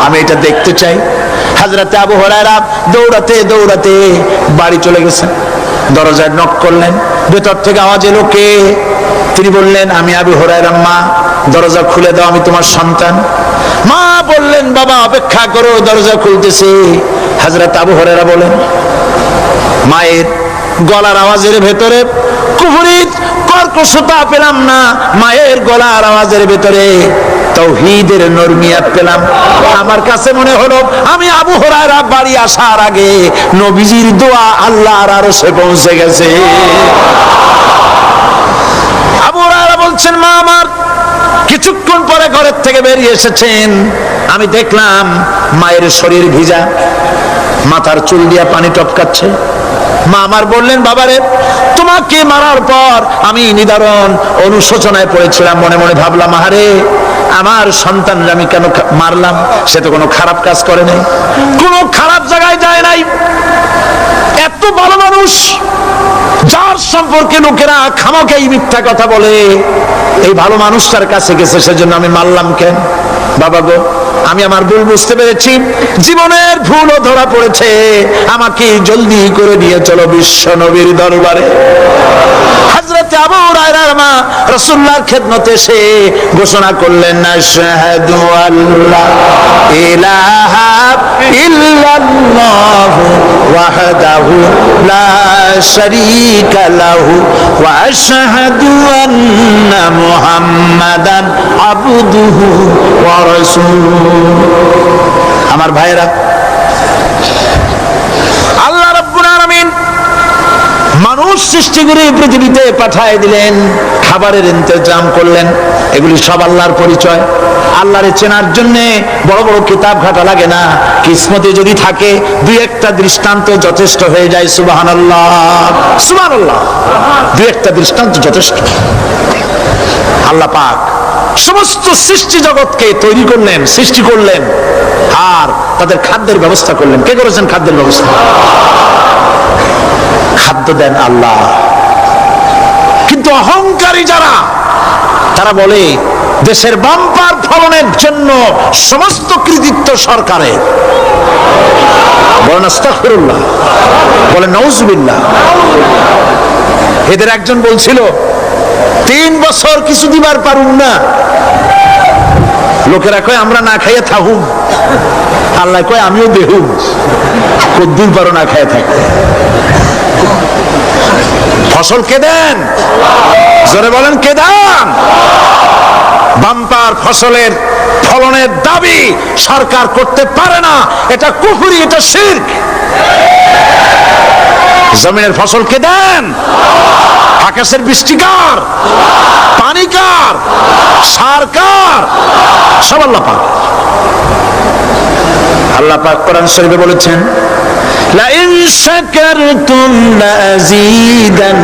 B: আমি এটা দেখতে চাই। হযরত আবু হুরায়রা দৌড়াতে দৌড়াতে বাড়ি চলে গেছেন। দরজায় নক করলেন, ভেতর থেকে আওয়াজ এলো, কে? তিনি বললেন, আমি আবু হুরায়রার মা, দরজা খুলে দাও, আমি তোমার সন্তান। মা বললেন, বাবা অপেক্ষা করো, দরজা খুলতেছে। হযরত আবু হুরায়রা বলেন, মায়ের গলার আওয়াজের ভেতরে কুফরি কর্কশতা পেলাম না, মায়ের গলার আওয়াজের ভেতরে তাওহীদের নরমিয়াত পেলাম। আমার কাছে মনে হলো আমি আবু হুরায়রা বাড়ি আসার আগে নবীজির দোয়া আল্লাহর আরশে পৌঁছে গেছে। আবু হুরায়রা বলছেন, মা আমার কিছুক্ষণ পরে ঘরের থেকে বেরিয়ে এসেছেন, আমি দেখলাম মায়ের শরীর ভিজা, মাথার চুল দিয়া পানি টপকাচ্ছে। মা আমার বললেন, বাবারে তোমাকে মারার পর আমি নিদারুণ অনুশোচনায় পড়েছিলাম, মনে মনে ভাবলাম, আহারে আমার সন্তানরা আমি কেন মারলাম? সে তো কোনো খারাপ কাজ করে নাই, কোনো খারাপ জায়গায় যায় নাই, এত ভালো মানুষ যার সম্পর্কে লোকেরা খামোখাই মিথ্যা কথা বলে, এই ভালো মানুষটার কাছে গেছে, সেজন্য আমি মারলাম কেন? বাবা গো, আমি আমার ভুল বুঝতে পেরেছি, জীবনের ভুলও ধরা পড়েছে, আমাকে জলদি করে নিয়ে চলো বিশ্ব নবীর দরবারে। হযরত আবু হুরায়রার মা রাসূলুল্লাহর খেদমতে এসে ঘোষণা করলেন, আশহাদু আল্লা ইলাহা ইল্লাল্লাহু ওয়াহদাহু লা শারীকা লাহু ওয়া আশহাদু আন্না মুহাম্মাদান আবদুহু ওয়া রাসূলুহু। আমার ভাইরা, আল্লাহ রাব্বুল আলামিন মানুষ সৃষ্টি করে পৃথিবীতে পাঠিয়ে দিলেন, খাবারের ইন্তজাম করলেন, এগুলি সব আল্লাহর পরিচয়। আল্লাহরে চেনার জন্য বড় বড় কিতাব ঘাটা লাগে না, কিসমতে যদি থাকে দুই একটা দৃষ্টান্ত যথেষ্ট হয়ে যায়। সুবহানাল্লাহ, সুবহানাল্লাহ, দুই একটা দৃষ্টান্ত যথেষ্ট। আল্লাহ পাক সমস্ত সৃষ্টি জগৎকে তৈরি করলেন, সৃষ্টি করলেন, আর তাদের খাদ্যের ব্যবস্থা করলেন। কে করেছেন খাদ্যের ব্যবস্থা? খাদ্য দেন আল্লাহ। কিন্তু অহংকারী যারা, তারা বলে দেশের বাম্পার ফলনের জন্য সমস্ত কৃতিত্ব সরকারের। বলেন আস্তাগফিরুল্লাহ, বলেন নাউজুবিল্লাহ। এদের একজন বলছিল 3 বছর কিছু দিবার পারুম না, লোকেরা কয় আমরা না খাইয়ে থাকুম, আল্লাহ কয় আমিও দেহুম, কদ্দুর পারো না খাইয়ে থাকতে। ফসল কে দেন? জোরে বলেন, কে দেন? বাম্পার ফসলের ফলনের দাবি সরকার করতে পারে না, এটা কুফরি, এটা শিরক। জমিনের ফসল কে দেন? আকাশের বৃষ্টি কার? পানি কার? সার কার? সব আল্লাহ পাক। আল্লাহ পাক কোরআন শরীফে বলেছেন, লাইন শাকারতুম লাযীদান্নাকুম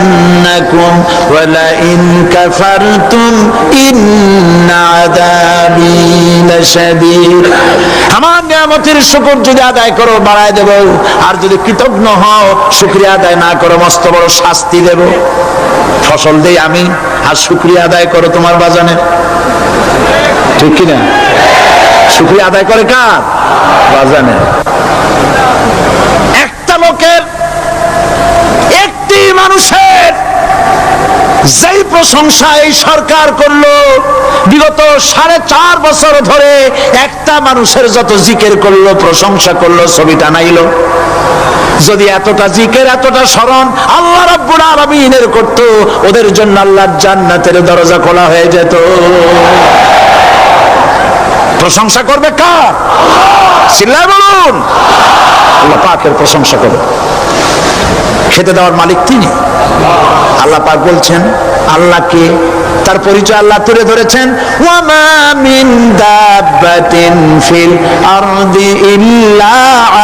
B: ওয়া লাইন কাফারতুম ইন্না আযাবী লাশাদীদ। আমার নিয়ামতের শুকর যদি আদায় করো বাড়ায় দেব, আর যদি কৃতজ্ঞ হও শুকরিয়া আদায় না করো মস্ত বড় শাস্তি দেব। ফসল দেই আমি, আর শুকরিয়া আদায় করো তোমার বাজানের। ঠিক কিনা? শুকরিয়া আদায় করে কার? বাজানের। একটা লোকের, একটি মানুষের যেই প্রশংসা এই সরকার করলো, বিগত 4.5 বছর ধরে একটা মানুষের যত জিকির করলো, প্রশংসা করলো, ছবি টানাইলো, যদি এতটা জিকির এতটা স্মরণ আল্লাহ রাব্বুল আলামিনের করত, ওদের জন্য আল্লাহর জান্নাতের দরজা খোলা হয়ে যেত। প্রশংসা করবে কার? চিল্লায় বলুন। আল্লাহ পাকের প্রশংসা করবে। খেতে দেওয়ার মালিক তিনি। আল্লাহ পাক বলছেন আল্লাহকে, তার পরিচয় আল্লাহ তুলে ধরেছেন, ওয়ামা মিন দাব্বাতিন ফিল আরদি ইল্লা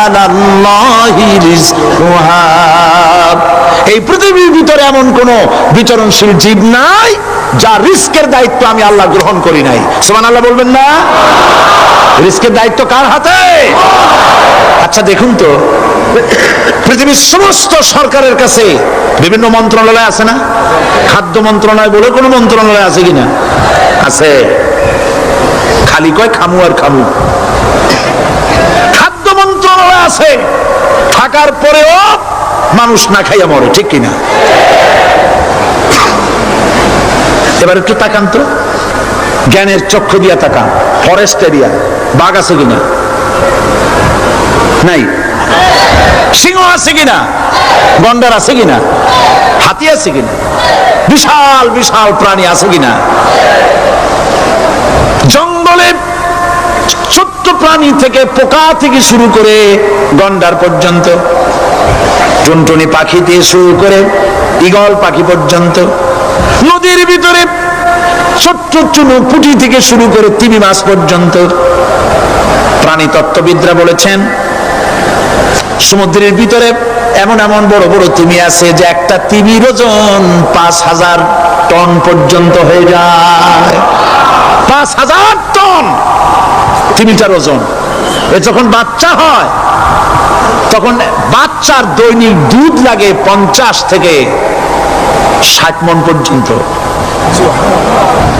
B: আলাল্লাহি রিজকুহা। এই পৃথিবীর ভিতরে এমন কোন বিচরণশীল জীব নাই যার রিস্কের দায়িত্ব আমি আল্লাহ গ্রহণ করি নাই। সুবহানাল্লাহ বলবেন না? রিস্কের দায়িত্ব কার হাতে? আচ্ছা দেখুন তো, পৃথিবীর সমস্ত সরকারের কাছে বিভিন্ন মন্ত্রণালয় আছে না? খাদ্য মন্ত্রণালয় বলে কোনো মন্ত্রণালয় আছে কিনা? আছে। খালি কয় খামু আর খামু। খাদ্য মন্ত্রণালয় আছে, থাকার পরেও মানুষ না খাইয়া মরে, ঠিক কিনা? এবার একটু তাকান তো, জ্ঞানের চক্ষু দিয়া তাকান। ফরেস্ট এরিয়া বাঘ আছে কিনা? নাই। সিংহ আছে কিনা? গন্ডার আছে কিনা? হাতি আছে কিনা? বিশাল বিশাল প্রাণী আছে কিনা? জঙ্গলে ছোট্ট প্রাণী থেকে, পোকা থেকে শুরু করে গন্ডার পর্যন্ত, টুনটুনি পাখি দিয়ে শুরু করে ঈগল পাখি পর্যন্ত, নদীর ভিতরে ছোট্ট চুনো পুঁটি থেকে শুরু করে তিমি মাছ পর্যন্ত। প্রাণী তত্ত্ববিদরা বলেছেন সমুদ্রের ভিতরে এমন এমন বড় বড় তিমি আছে যে একটা তিমির ওজন 5000 টন পর্যন্ত হয়ে যায়। 5000 টন তিমিটার ওজন। এ যখন বাচ্চা হয় তখন বাচ্চার দৈনিক দুধ লাগে 50 থেকে 60 মণ পর্যন্ত।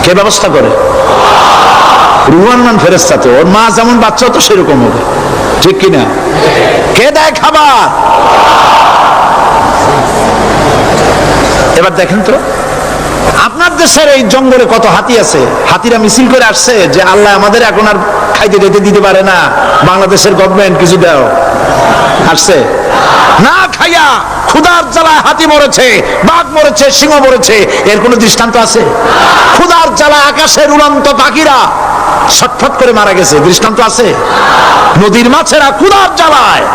B: কে ব্যবস্থা করে? রুহান মান ফেরেশতা। তো ওর মা যেমন বাচ্চা তো সেরকম হবে, ঠিক কিনা? কে দেয় খাবার? এবার দেখেন তো, আপনার দেশের এই জঙ্গলে কত হাতি আছে। হাতিরা মিছিল করে আসছে যে আল্লাহ আমাদের এখন আর খাইতে দিতে দিতে পারে না, বাংলাদেশের গভর্নমেন্ট কিছু দাও। আসছে না, খাইয়া ক্ষুধার জ্বালায় হাতি মরেছে, বাঘ মরেছে, সিংহ মরেছে, এর কোনো দৃষ্টান্ত আছে? ক্ষুধার জ্বালায় আকাশের উড়ন্ত পাখিরা ছটফট করে মারা গেছে, দৃষ্টান্ত আছে? নদীর মাছেরা ক্ষুধার জ্বালায়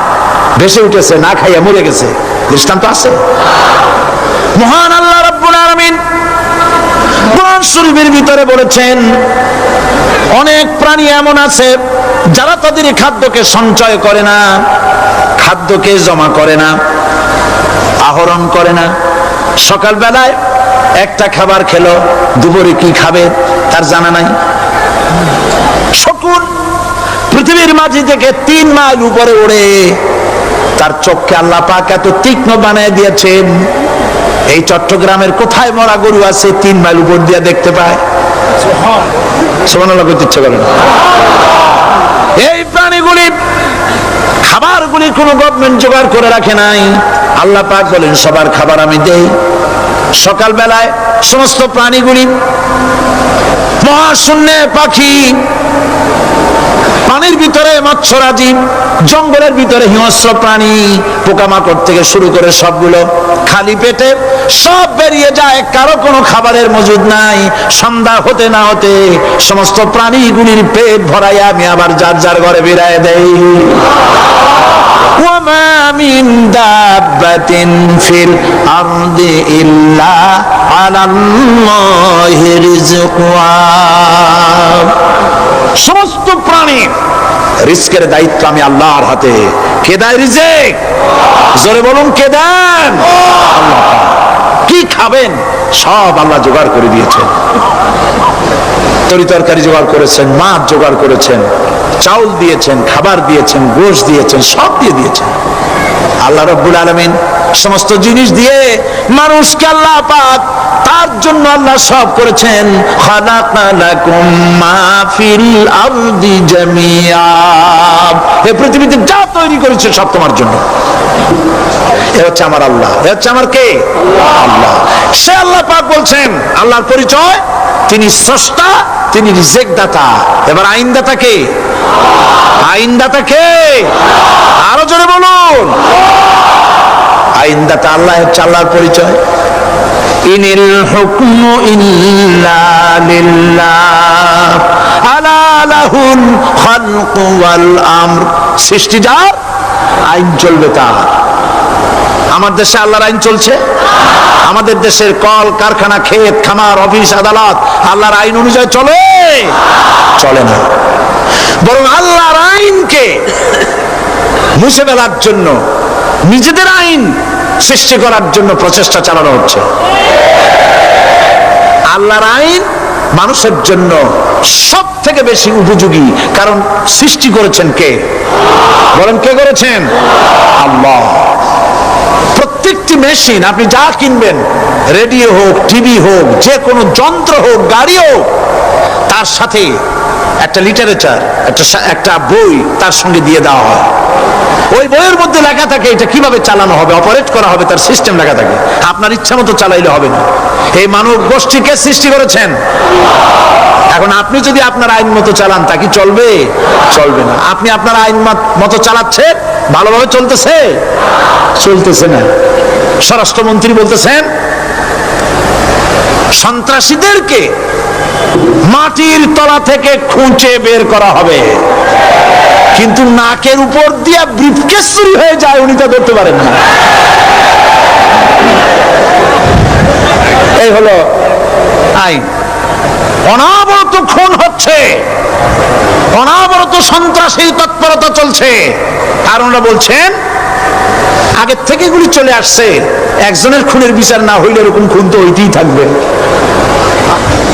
B: ভেসে উঠেছে, না খাইয়া মরে গেছে, দৃষ্টান্ত আছে? মহান আল্লাহ রাব্বুল আলামিন কোরআন শরীফের ভিতরে বলেছেন অনেক প্রাণী এমন আছে যারা তাদের খাদ্যকে সঞ্চয় করে না, খাদ্যকে জমা করে না, আহরণ করে না। সকাল বেলায় একটা খাবার খেলো, দুপুরে কি খাবে তার জানা নাই। শকুন পৃথিবীর মাঝি থেকে 3 মাইল উপরে ওড়ে, তার চোখকে আল্লাহ পাক এত তীক্ষ্ণ বানিয়ে দিয়েছেন, এই চট্টগ্রামের কোথায় মরা গরু আছে 3 মাইল উপর দিয়ে দেখতে পায়। সুবহানাল্লাহ বলতে ইচ্ছে করে না। এই প্রাণীগুলি খাবারগুলি কোনো গভর্নমেন্ট জোগাড় করে রাখে নাই। আল্লাহ পাক বলেন সবার খাবার আমি দেই। সকাল বেলায় সমস্ত প্রাণীগুলি, মহাশূন্যে পাখি, পানির ভিতরে মৎস্যরাজি, জঙ্গলের ভিতরে হিংস্র প্রাণী, পোকামাকড় থেকে শুরু করে সবগুলো খালি পেটে সব বেরিয়ে যায়, কারো কোনো খাবারের মজুদ নাই। সন্ধ্যা হতে না হতে সমস্ত প্রাণীগুলির পেট ভরাইয়া আমি আবার যার যার ঘরে বেরায় দেই। ওয়ামা মিন দাব্বাতিন ফিল আরদি ইল্লা আলাল্লাহি রিজকুহা। সমস্ত প্রাণীর রিজকের দায়িত্ব আমি আল্লাহর হাতে। কে দেয় রিজক? জোরে বলুন, কে দেন? আল্লাহ। কি খাবেন সব আল্লাহ জোগাড় করে দিয়েছেন। তরি তরকারি জোগাড় করেছেন, মাছ জোগাড় করেছেন, চাউল দিয়েছেন, খাবার দিয়েছেন, গোশত দিয়েছেন, সব দিয়ে দিয়েছেন।
A: আল্লাহ রাব্বুল আলামিন সমস্ত জিনিস দিয়ে মানুষকে আল্লাহ পাক তার জন্য আল্লাহ সব করেছেন। খালাকা লাকুম মা ফিল আরদি জামিআ, এই পৃথিবীতে যা তৈরি করেছে সব তোমার জন্য। এ হচ্ছে আমার আল্লাহ, এ হচ্ছে আমার কে? আল্লাহ। সে আল্লাহ পাক বলছেন, আল্লাহর পরিচয় তিনি স্রষ্টা, তিনি রিজেক দাতা। এবার আইনদাতা কে? আইনদাতা কে? আরো জোরে বলুন। আইনদাতা আল্লাহ হচ্ছে আল্লাহর পরিচয়। ইনিল হুকমু ইল্লা লিল্লাহ আলা লাহুল খালকু ওয়াল আমর, সৃষ্টি যার, আইন চলবে তার। আমার দেশে আল্লাহর আইন চলছে? আমাদের দেশের কল কারখানা, ক্ষেত খামার, অফিস আদালত আল্লাহর আইন অনুযায়ী চলে? চলে না। বরং আল্লাহর আইনকে মুছে ফেলার জন্য, নিজেদের আইন সৃষ্টি করার জন্য প্রচেষ্টা চালানো হচ্ছে। আল্লাহর আইন মানুষের জন্য সব থেকে বেশি উপযোগী, কারণ সৃষ্টি করেছেন কে? বলেন, কে করেছেন? আল্লাহ। প্রত্যেকটি মেশিন আপনি যা কিনবেন, রেডিও হোক, টিভি হোক, যে কোনো যন্ত্র হোক, গাড়ি হোক, তার সাথে একটা লিটারেচার, একটা বই তার সঙ্গে দিয়ে দেওয়া হয়। ওই বইয়ের মধ্যে লেখা থাকে এটা কিভাবে চালানো হবে, অপারেট করা হবে, তার সিস্টেম লেখা থাকে। আপনার ইচ্ছা মতো চালাইলে হবে না। এই মানব গোষ্ঠীকে সৃষ্টি করেছেন। এখন আপনি যদি আপনার আইন মতো চালান, তা কি চলবে? চলবে না। আপনি আপনার আইন মতো চালাচ্ছেন, ভালোভাবে চলতেছে? চলতেছে না। স্বরাষ্ট্রমন্ত্রী বলতেছেন সন্ত্রাসীদেরকে মাটির তলা থেকে খুঁজে বের করা হবে, কিন্তু নাকের উপর দিয়ে ব্রিফকেস চুরি হয়ে যায়, উনি তা ধরতে পারেন না। এই হলো আইন। অনাবরত খুন হচ্ছে, অনাবরত সন্ত্রাসী তৎপরতা চলছে। আর ওনারা বলছেন আগের থেকে এগুলি চলে আসছে, একজনের খুনের বিচার না হইলে এরকম খুন তো হইতেই থাকবে।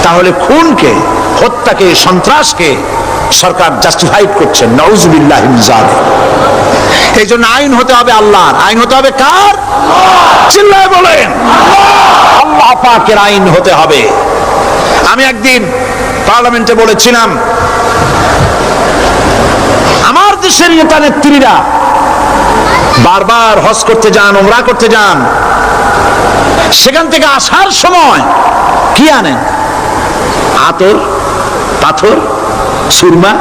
A: তাহলে খুনকে, হত্যাকে, সন্ত্রাসকে সরকার জাস্টিফাইড করছেন। নাউজুবিল্লাহি মিন যালিক। এই জন্য আইন হতে হবে আল্লাহর। আইন হতে হবে কার? চিল্লায় বলেন, আল্লাহ পাকের আইন হতে হবে। আমি একদিন পার্লামেন্টে বলেছিলাম, আমার দেশের নেতা নেত্রীরা বারবার হজ করতে যান, উমরা করতে যান, সেখান থেকে আসার সময় কি আনেন? আতর, পাথর, সুরমা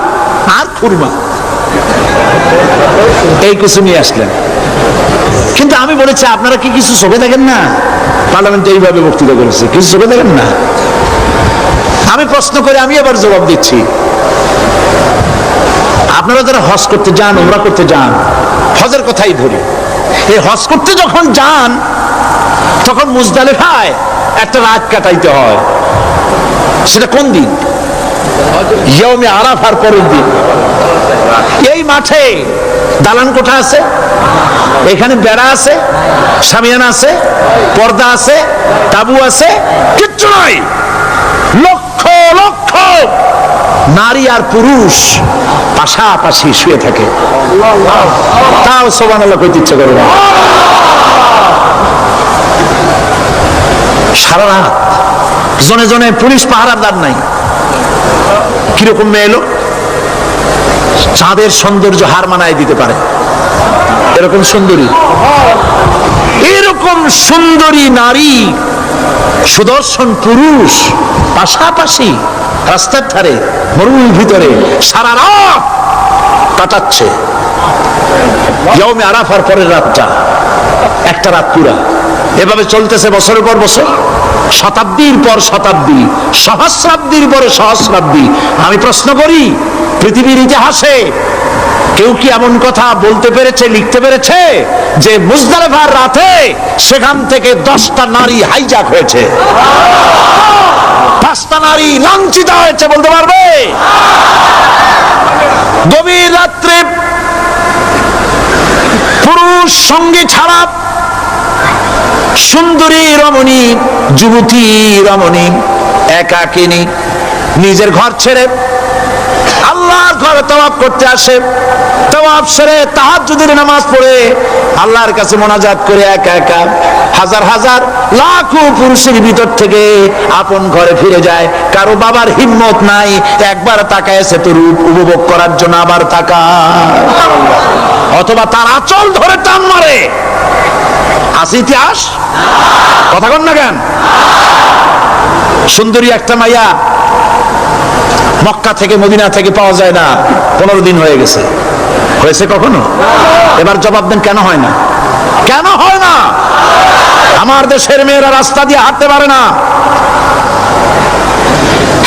A: আর খুরমা, এই কিছু নিয়ে আসলেন। কিন্তু আমি বলেছি, আপনারা কি কিছু চোখে দেখেন না? পার্লামেন্টে এইভাবে বক্তৃতা করেছে, কিছু চোখে দেখেন না? আমি প্রশ্ন করে আমি এবার জবাব দিচ্ছি, আপনারা যারা হজ করতে যান, উমরা করতে যান, হজের কথাই ধরি, এই হজ করতে যখন যান তখন মুজদালিফায় একটা রাত কাটাইতে হয়। সেটা কোন দিন? ইয়মে আরাফার পরের দিন। এই মাঠে দালান কোঠা আছে, এখানে বেড়া আছে, শামিয়ানা আছে, পর্দা আছে, তাবু আছে, কিচ্ছু নাই। লক্ষ লক্ষ নারী আর পুরুষ পাশাপাশি শুয়ে থাকে। তাও সুবহানাল্লাহ কইতে ইচ্ছে করে না। সারা রাত জনে জনে পুলিশ পাহারাদার নাই। কিরকম মেয়ে এলো, চাঁদের সৌন্দর্য হার মানায় দিতে পারে এরকম সুন্দরী, এরকম সুন্দরী নারী, সুদর্শন পুরুষ পাশাপাশি রাস্তার ধারে মরুভূমির ভিতরে সারা রাত কাটাচ্ছে। ইয়মে আরাফার পরের রাতটা, একটা রাত পুরা। এভাবে চলতেছে বছরের পর বছর, শতাব্দীর পর শতাব্দী, সহস্রাব্দীর পরে সহস্রাব্দী। আমি প্রশ্ন করি, পৃথিবীর ইতিহাসে কেউ কি এমন কথা বলতে পেরেছে, লিখতে পেরেছে যে মুজদালিফার রাতে সেখান থেকে 10টা নারী হাইজ্যাক হয়েছে, 5টা নারী লাঞ্ছিত হয়েছে? বলতে পারবে? গভীর রাত্রে পুরুষ সঙ্গী ছাড়া সুন্দরী রমণী, যুবতী রমণী, একাকিনী, নিজের ঘর ছেড়ে
B: আল্লাহর ঘরে তাওয়াফ করতে আসে, তাওয়াফ সেরে তাহাজ্জুদের নামাজ পড়ে আল্লাহর কাছে মোনাজাত করে একা একা হাজার হাজার লাখো পুরুষের ভিতর থেকে আপন ঘরে ফিরে যায়। কারো বাবার হিম্মত নাই একবার তাকায় সে তো রূপ উপভোগ করার জন্য আবার তাকায়, অথবা তার আঁচল ধরে টান মারে। আছে ইতিহাস? কথা কন না কেন? সুন্দরী একটা মাইয়া মক্কা থেকে মদিনা থেকে পাওয়া যায় না, 15 দিন হয়ে গেছে। হয়েছে কখনো? এবার জবাব দেন, কেন হয় না? কেন হয় না? আমার দেশের মেয়েরা রাস্তা দিয়ে হাঁটতে পারে না।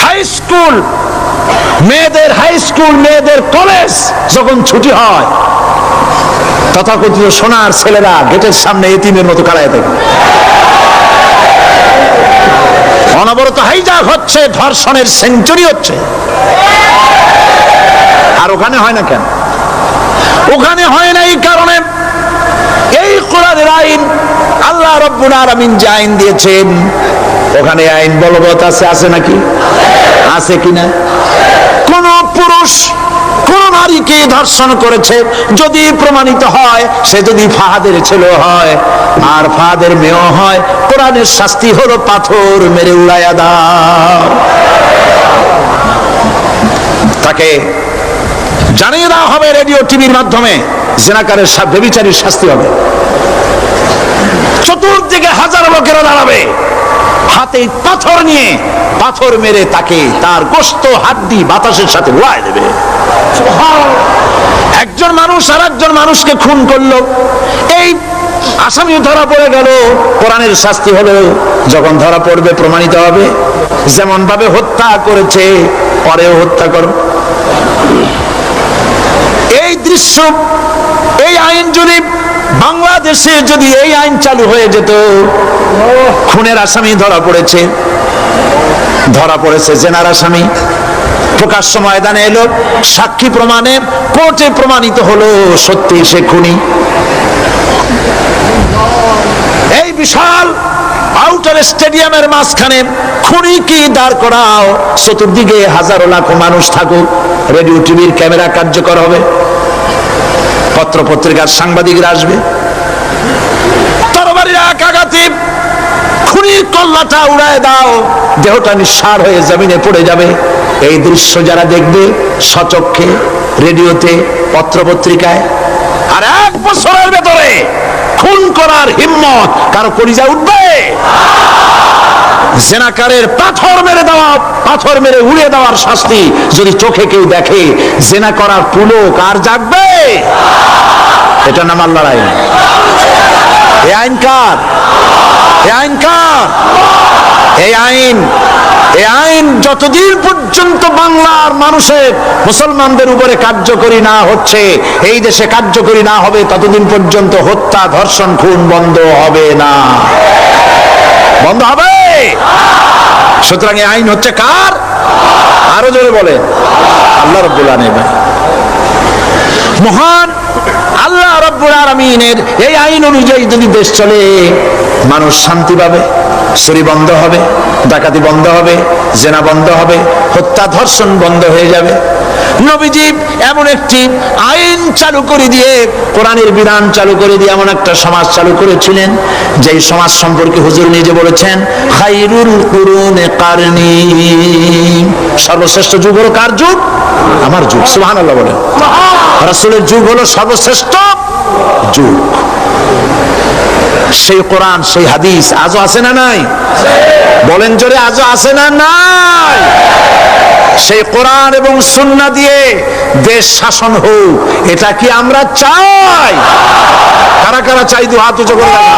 B: হাই স্কুল মেয়েদের কলেজ যখন ছুটি হয়, তথাকথিত সোনার ছেলেরা গেটের সামনে এতিমের মতো কাড়ায় থাকে। অনবরত হাইজাক হচ্ছে, ধর্ষণের সেঞ্চুরি হচ্ছে। আর ওখানে হয় না কেন? ওখানে হয় না এই কারণে, এই কোরআনের আইন আল্লাহ রাব্বুল আলামিন যে আইন দিয়েছেন, ওখানে আইন বলবৎ আছে। আছে নাকি? আছে কিনা? কোন পুরুষ কোন নারীকে ধর্ষণ করেছে যদি প্রমাণিত হয়, সে যদি ফাহাদের ছেলে হয় আর ফাহাদের মেয়েও হয়, কোরআনের শাস্তি হলো পাথর মেরে উড়াইয়া দাও। তাকে জানিয়ে দেওয়া হবে রেডিও টিভির মাধ্যমে, জিনাকারের ব্যভিচারীর শাস্তি হবে। চতুর্দিকে হাজার লোকেরা দাঁড়াবে, হাতে পাথর নিয়ে পাথর মেরে তাকে তার গোশত হাড্ডি বাতাসের সাথে উড়ায় দেবে। একজন মানুষ আর একজন মানুষকে খুন করলো, এই আসামি ধরা পড়ে গেল, কোরআনের শাস্তি হলো যখন ধরা পড়বে প্রমাণিত হবে যেমন ভাবে হত্যা করেছে পরেও হত্যা করো। এই দৃশ্য, এই আইন যদি বাংলাদেশে যদি এই আইন চালু হয়ে যেত, খুনের আসামি ধরা পড়েছে জেনার আসামি, প্রকাশ্য ময়দানে এলো, সাক্ষী প্রমাণে কোর্টে প্রমাণিত হলো সত্যি সে খুনি। এই বিশাল আউটার স্টেডিয়ামের মাঝখানে খুনি কি দাঁড় করাও, চতুর্দিকে হাজারো লাখো মানুষ থাকুক, রেডিও টিভির ক্যামেরা কার্যকর হবে, পত্র পত্রিকার সাংবাদিকরা আসবে, তরবারির এক আঘাতে খুনির কল্লাটা উড়ায় দাও, দেহটা নিঃসার হয়ে জমিনে পড়ে যাবে। এই দৃশ্য যারা দেখবে সচক্ষে, রেডিওতে, পত্র পত্রিকায়, আর 1 বছরের ভেতরে খুন করার হিম্মত কারো কলিজা উঠবে? জেনাকারের পাথর মেরে উড়িয়ে দেওয়ার শাস্তি যদি চোখে কেউ দেখে, জেনা করার পুলক আর জাগবে? এটা নাম আল্লাহর আইন। এই আইন কার? এই আইন যতদিন পর্যন্ত বাংলার মানুষের, মুসলমানদের উপরে কার্যকরী না হচ্ছে, এই দেশে কার্যকরী না হবে, ততদিন পর্যন্ত হত্যা, ধর্ষণ, খুন বন্ধ হবে না। বন্ধ হবে? সুতরাং এই আইন হচ্ছে কার? আরো জোরে বলে, আল্লাহ রাব্বুল আলামিন। মহান আল্লাহ রাব্বুল আলামিনের এই আইন অনুযায়ী যদি দেশ চলে, মানুষ শান্তি পাবে, চুরি বন্ধ হবে, ডাকাতি বন্ধ হবে, জেনা বন্ধ হবে, হত্যা ধর্ষণ বন্ধ হয়ে যাবে। নবীজি এমন একটি আইন চালু করে দিয়ে, কোরআনের বিধান চালু করে দিয়ে এমন একটা সমাজ চালু করেছিলেন, যেই সমাজ সম্পর্কে হুজুর নিজে বলেছেন, খায়রুল কুরুনে কারনি, সর্বশ্রেষ্ঠ যুগ হলো কার যুগ? আমার যুগ। সুবহানাল্লাহ বলেন। রাসূলের যুগ হলো সর্বশ্রেষ্ঠ যুগ। সেই কোরআন, সেই হাদিস আজও আছে না নাই? বলেন জোরে, আজও আছে না নাই? সেই কোরআন এবং সুন্নাহ দিয়ে দেশ শাসন হোক, এটা কি আমরা চাই? কারা কারা চাই? দু হাত উঁচু করে দেখা।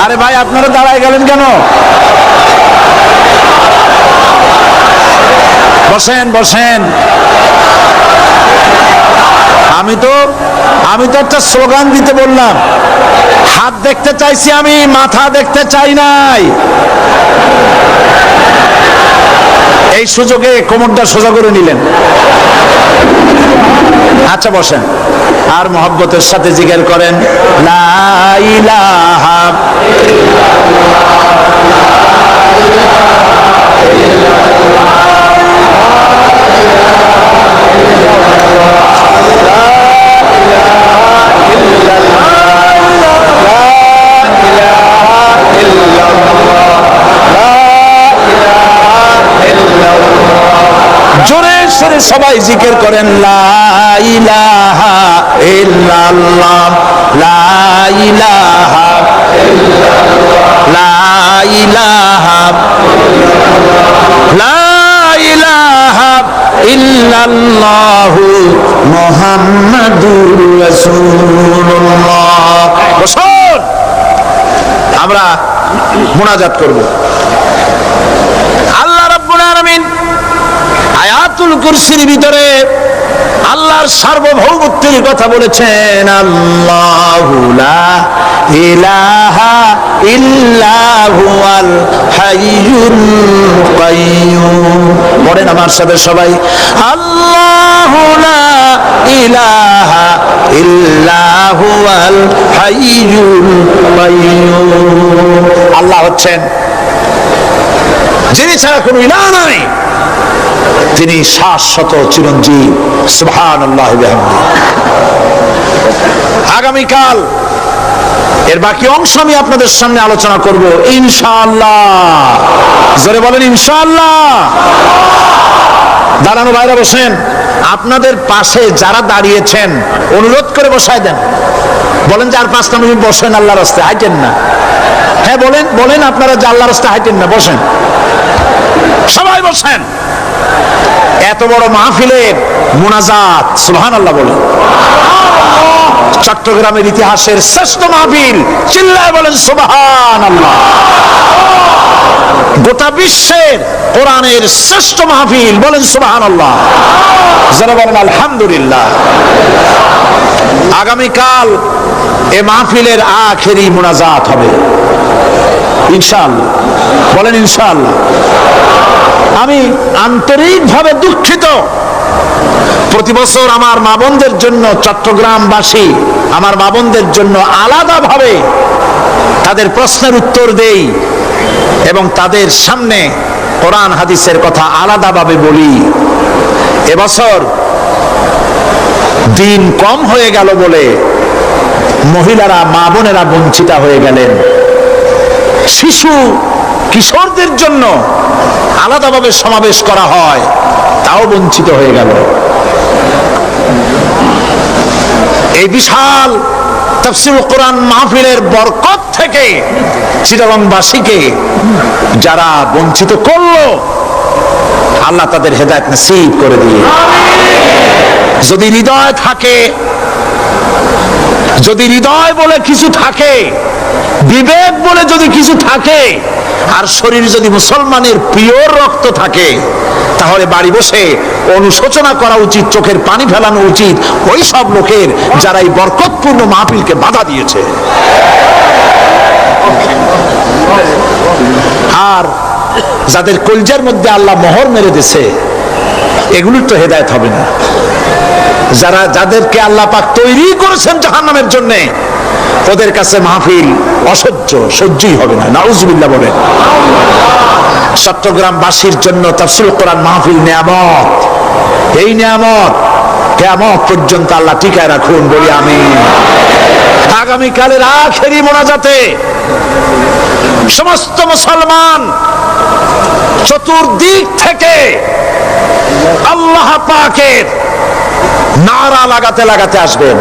B: আরে ভাই, আপনারা দাঁড়ায় গেলেন কেন? বসেন বসেন। আমি তো একটা স্লোগান দিতে বললাম, হাত দেখতে চাইছি আমি, মাথা দেখতে চাই নাই। এই সুযোগে কোমরটা সোজা করে নিলেন। আচ্ছা বসেন।
A: আর মহব্বতের সাথে জিকির করেন লা ইলাহা জোরে সরে সবাই জিকির করেন লা ইলাহা ইল্লাল্লাহ লা ইলাহা লা ইলাহা লা ইলাহা ইল্লাল্লাহু মুহাম্মাদুর রাসূলুল্লাহ। বসুন আমরা মুনাজাত করব। আল্লাহ রাব্বুল আলামিন আয়াতুল কুরসির ভিতরে আল্লাহর সার্বভৌমত্বের কথা বলেছেন আল্লাহু লা ইলাহা ইল্লা হুয়াল হাইয়ুল কাইয়্যুম। পড়েন আমার সাথে সবাই আল্লাহু লা ইলাহা ইল্লা হুয়াল হাইয়ুল কাইয়্যুম। আল্লাহ হচ্ছেন যিনি ছাড়া কোনো ইলাহ নাই, তিনি শাশ্বত চিরঞ্জীব। সুবহানাল্লাহ ওয়া বিহামদিহি। আগামীকাল এর বাকি অংশ আমি আপনাদের সামনে আলোচনা করব ইনশাআল্লাহ। জোরে বলেন ইনশাআল্লাহ। দাঁড়ানো ভাইরা বসেন। আপনাদের পাশে যারা দাঁড়িয়েছেন অনুরোধ করে বসায় দেন। বলেন যে আর 5 মিনিট বসেন, আল্লাহর রাস্তায় হাঁটেন না। হ্যাঁ বলেন বলেন আপনারা যে আল্লাহর রাস্তায় হাঁটেন না, বসেন সবাই বসেন। এত বড় মাহফিলের মুনাজাত, সুবহানাল্লাহ বলেন। চট্টগ্রামের ইতিহাসের শ্রেষ্ঠ মাহফিল, চিল্লায় বলেন সুবহানাল্লাহ। গোটা বিশ্বের কোরআনের শ্রেষ্ঠ মাহফিল, বলেন সুবহানাল্লাহ। যারা বলেন আলহামদুলিল্লাহ। আগামীকাল এ মাহফিলের আখেরি মুনাজাত হবে ইনশাআল্লাহ। বলেন ইনশাআল্লাহ। আমি আন্তরিকভাবে দুঃখিত, প্রতি বছর আমার মা বোনদের জন্য, চট্টগ্রামবাসী আমার মা বোনদের জন্য আলাদাভাবে তাদের প্রশ্নের উত্তর দেই এবং তাদের সামনে কোরআন হাদিসের কথা আলাদাভাবে বলি। এবছর দিন কম হয়ে গেল বলে মহিলারা, মা বোনেরা বঞ্চিত হয়ে গেলেন। শিশু কিশোরদের জন্য আলাদাভাবে সমাবেশ করা হয়, তাও বঞ্চিত হয়ে গেল। এই বিশাল তাফসীরুল কোরআন মাহফিলের বরকত থেকে চিটাগংবাসীকে যারা বঞ্চিত করলো, আল্লাহ তাদের হেদায়েত নসিব করে দিয়ে। যদি হৃদয় থাকে, যদি হৃদয় বলে কিছু থাকে, বিবেক বলে যদি কিছু থাকে, আর শরীর যদি মুসলমানের পিওর রক্ত থাকে, তাহলে বাড়ি বসে অনুশোচনা করা উচিত, চোখের পানি ফেলানো উচিত ওই সব লোকের যারা এই বরকতপূর্ণ মাহফিলকে বাধা দিয়েছে। আর যাদের কলজার মধ্যে আল্লাহ মোহর মেরে দিয়েছে, এগুলোর তো হেদায়েত হবে না। যাদেরকে আল্লাহ পাক তৈরি করেছেন জাহান্নামের জন্য, ওদের কাছে মাহফিল অসহ্য, সহ্যই হবে না। নাউজুবিল্লাহ বলেন। চট্টগ্রামবাসীর জন্য তাফসীরুল কোরআন মাহফিল নিয়ামত। এই নিয়ামত কিয়ামত পর্যন্ত আল্লাহ টিকায় রাখুন, বলি আমিন। আগামীকালের আখেরি মোনাজাতে সমস্ত মুসলমান চতুর্দিক থেকে আল্লাহ পাকের নারা লাগাতে লাগাতে আসবেন।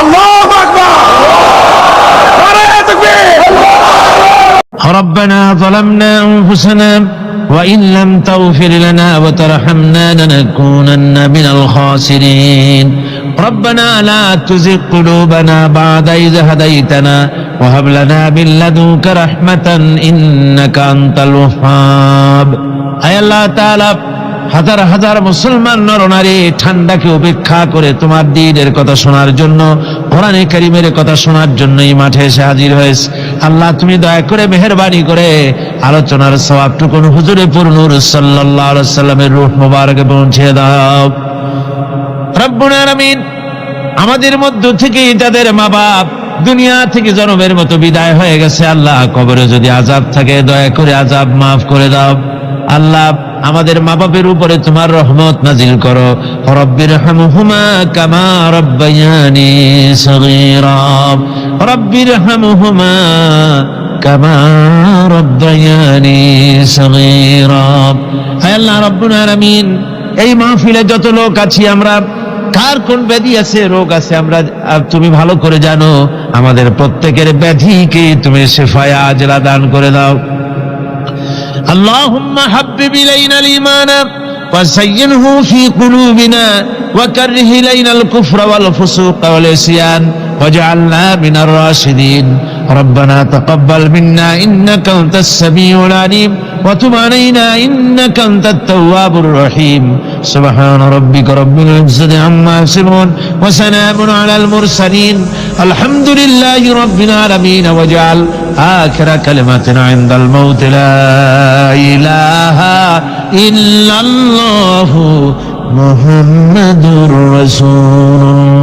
A: আল্লাহু আকবার, নারায়ে তাকবীর।
C: ربنا ظلمنا أنفسنا وإن لم تغفر لنا وترحمنا لنكونن من الخاسرين ربنا لا تزغ قلوبنا بعد إذ هديتنا وهب لنا من لدنك رحمة إنك أنت الوهاب أي الله تعالى হাজার হাজার মুসলমান নরনারী ঠান্ডাকে উপেক্ষা করে তোমার দ্বীনের কথা শোনার জন্য, কোরআনে কারীমের কথা শোনার জন্য এই মাঠে এসে হাজির হয়েছে। আল্লাহ তুমি দয়া করে মেহেরবানি করে আলোচনার সওয়াবটুকু হুজুরে পুরনূর সাল্লাল্লাহু আলাইহি সাল্লামের রূহ মুবারকে পৌঁছে দাও। রব্বুল আলামিন, আমাদের মধ্য থেকে তাদের মা বাপ দুনিয়া থেকে জন্মের মতো বিদায় হয়ে গেছে। আল্লাহ, কবরে যদি আযাব থাকে দয়া করে আযাব মাফ করে দাও। আল্লাহ, আমাদের মা বাপের উপরে তোমার রহমত নাজিল করো। রব্বিরহামহুমা কামা রাব্বায়ানি সগীরা, রব্বিরহামহুমা কামা রাব্বায়ানি সগীরা। হে আল্লাহ রাব্বুল আলামিন, এই মাহফিলে যত লোক আছি আমরা, কার কোন ব্যাধি আছে, রোগ আছে, আমরা তুমি ভালো করে জানো। আমাদের প্রত্যেকের ব্যাধিকে তুমি শিফায়ে আজলা দান করে দাও। اللهم حبب إلينا الإيمان وزينه في قلوبنا وكره إلينا الكفر والفسوق والعصيان واجعلنا من الراشدين. ربنا تقبل منا إنك أنت السميع العليم وتب علينا إنك أنت التواب الرحيم. سبحان ربك رب العزة عما يصفون وسلام على المرسلين الحمد لله رب العالمين. واجعل آخر كلمتنا عند الموت لا إله إلا الله محمد رسول الله.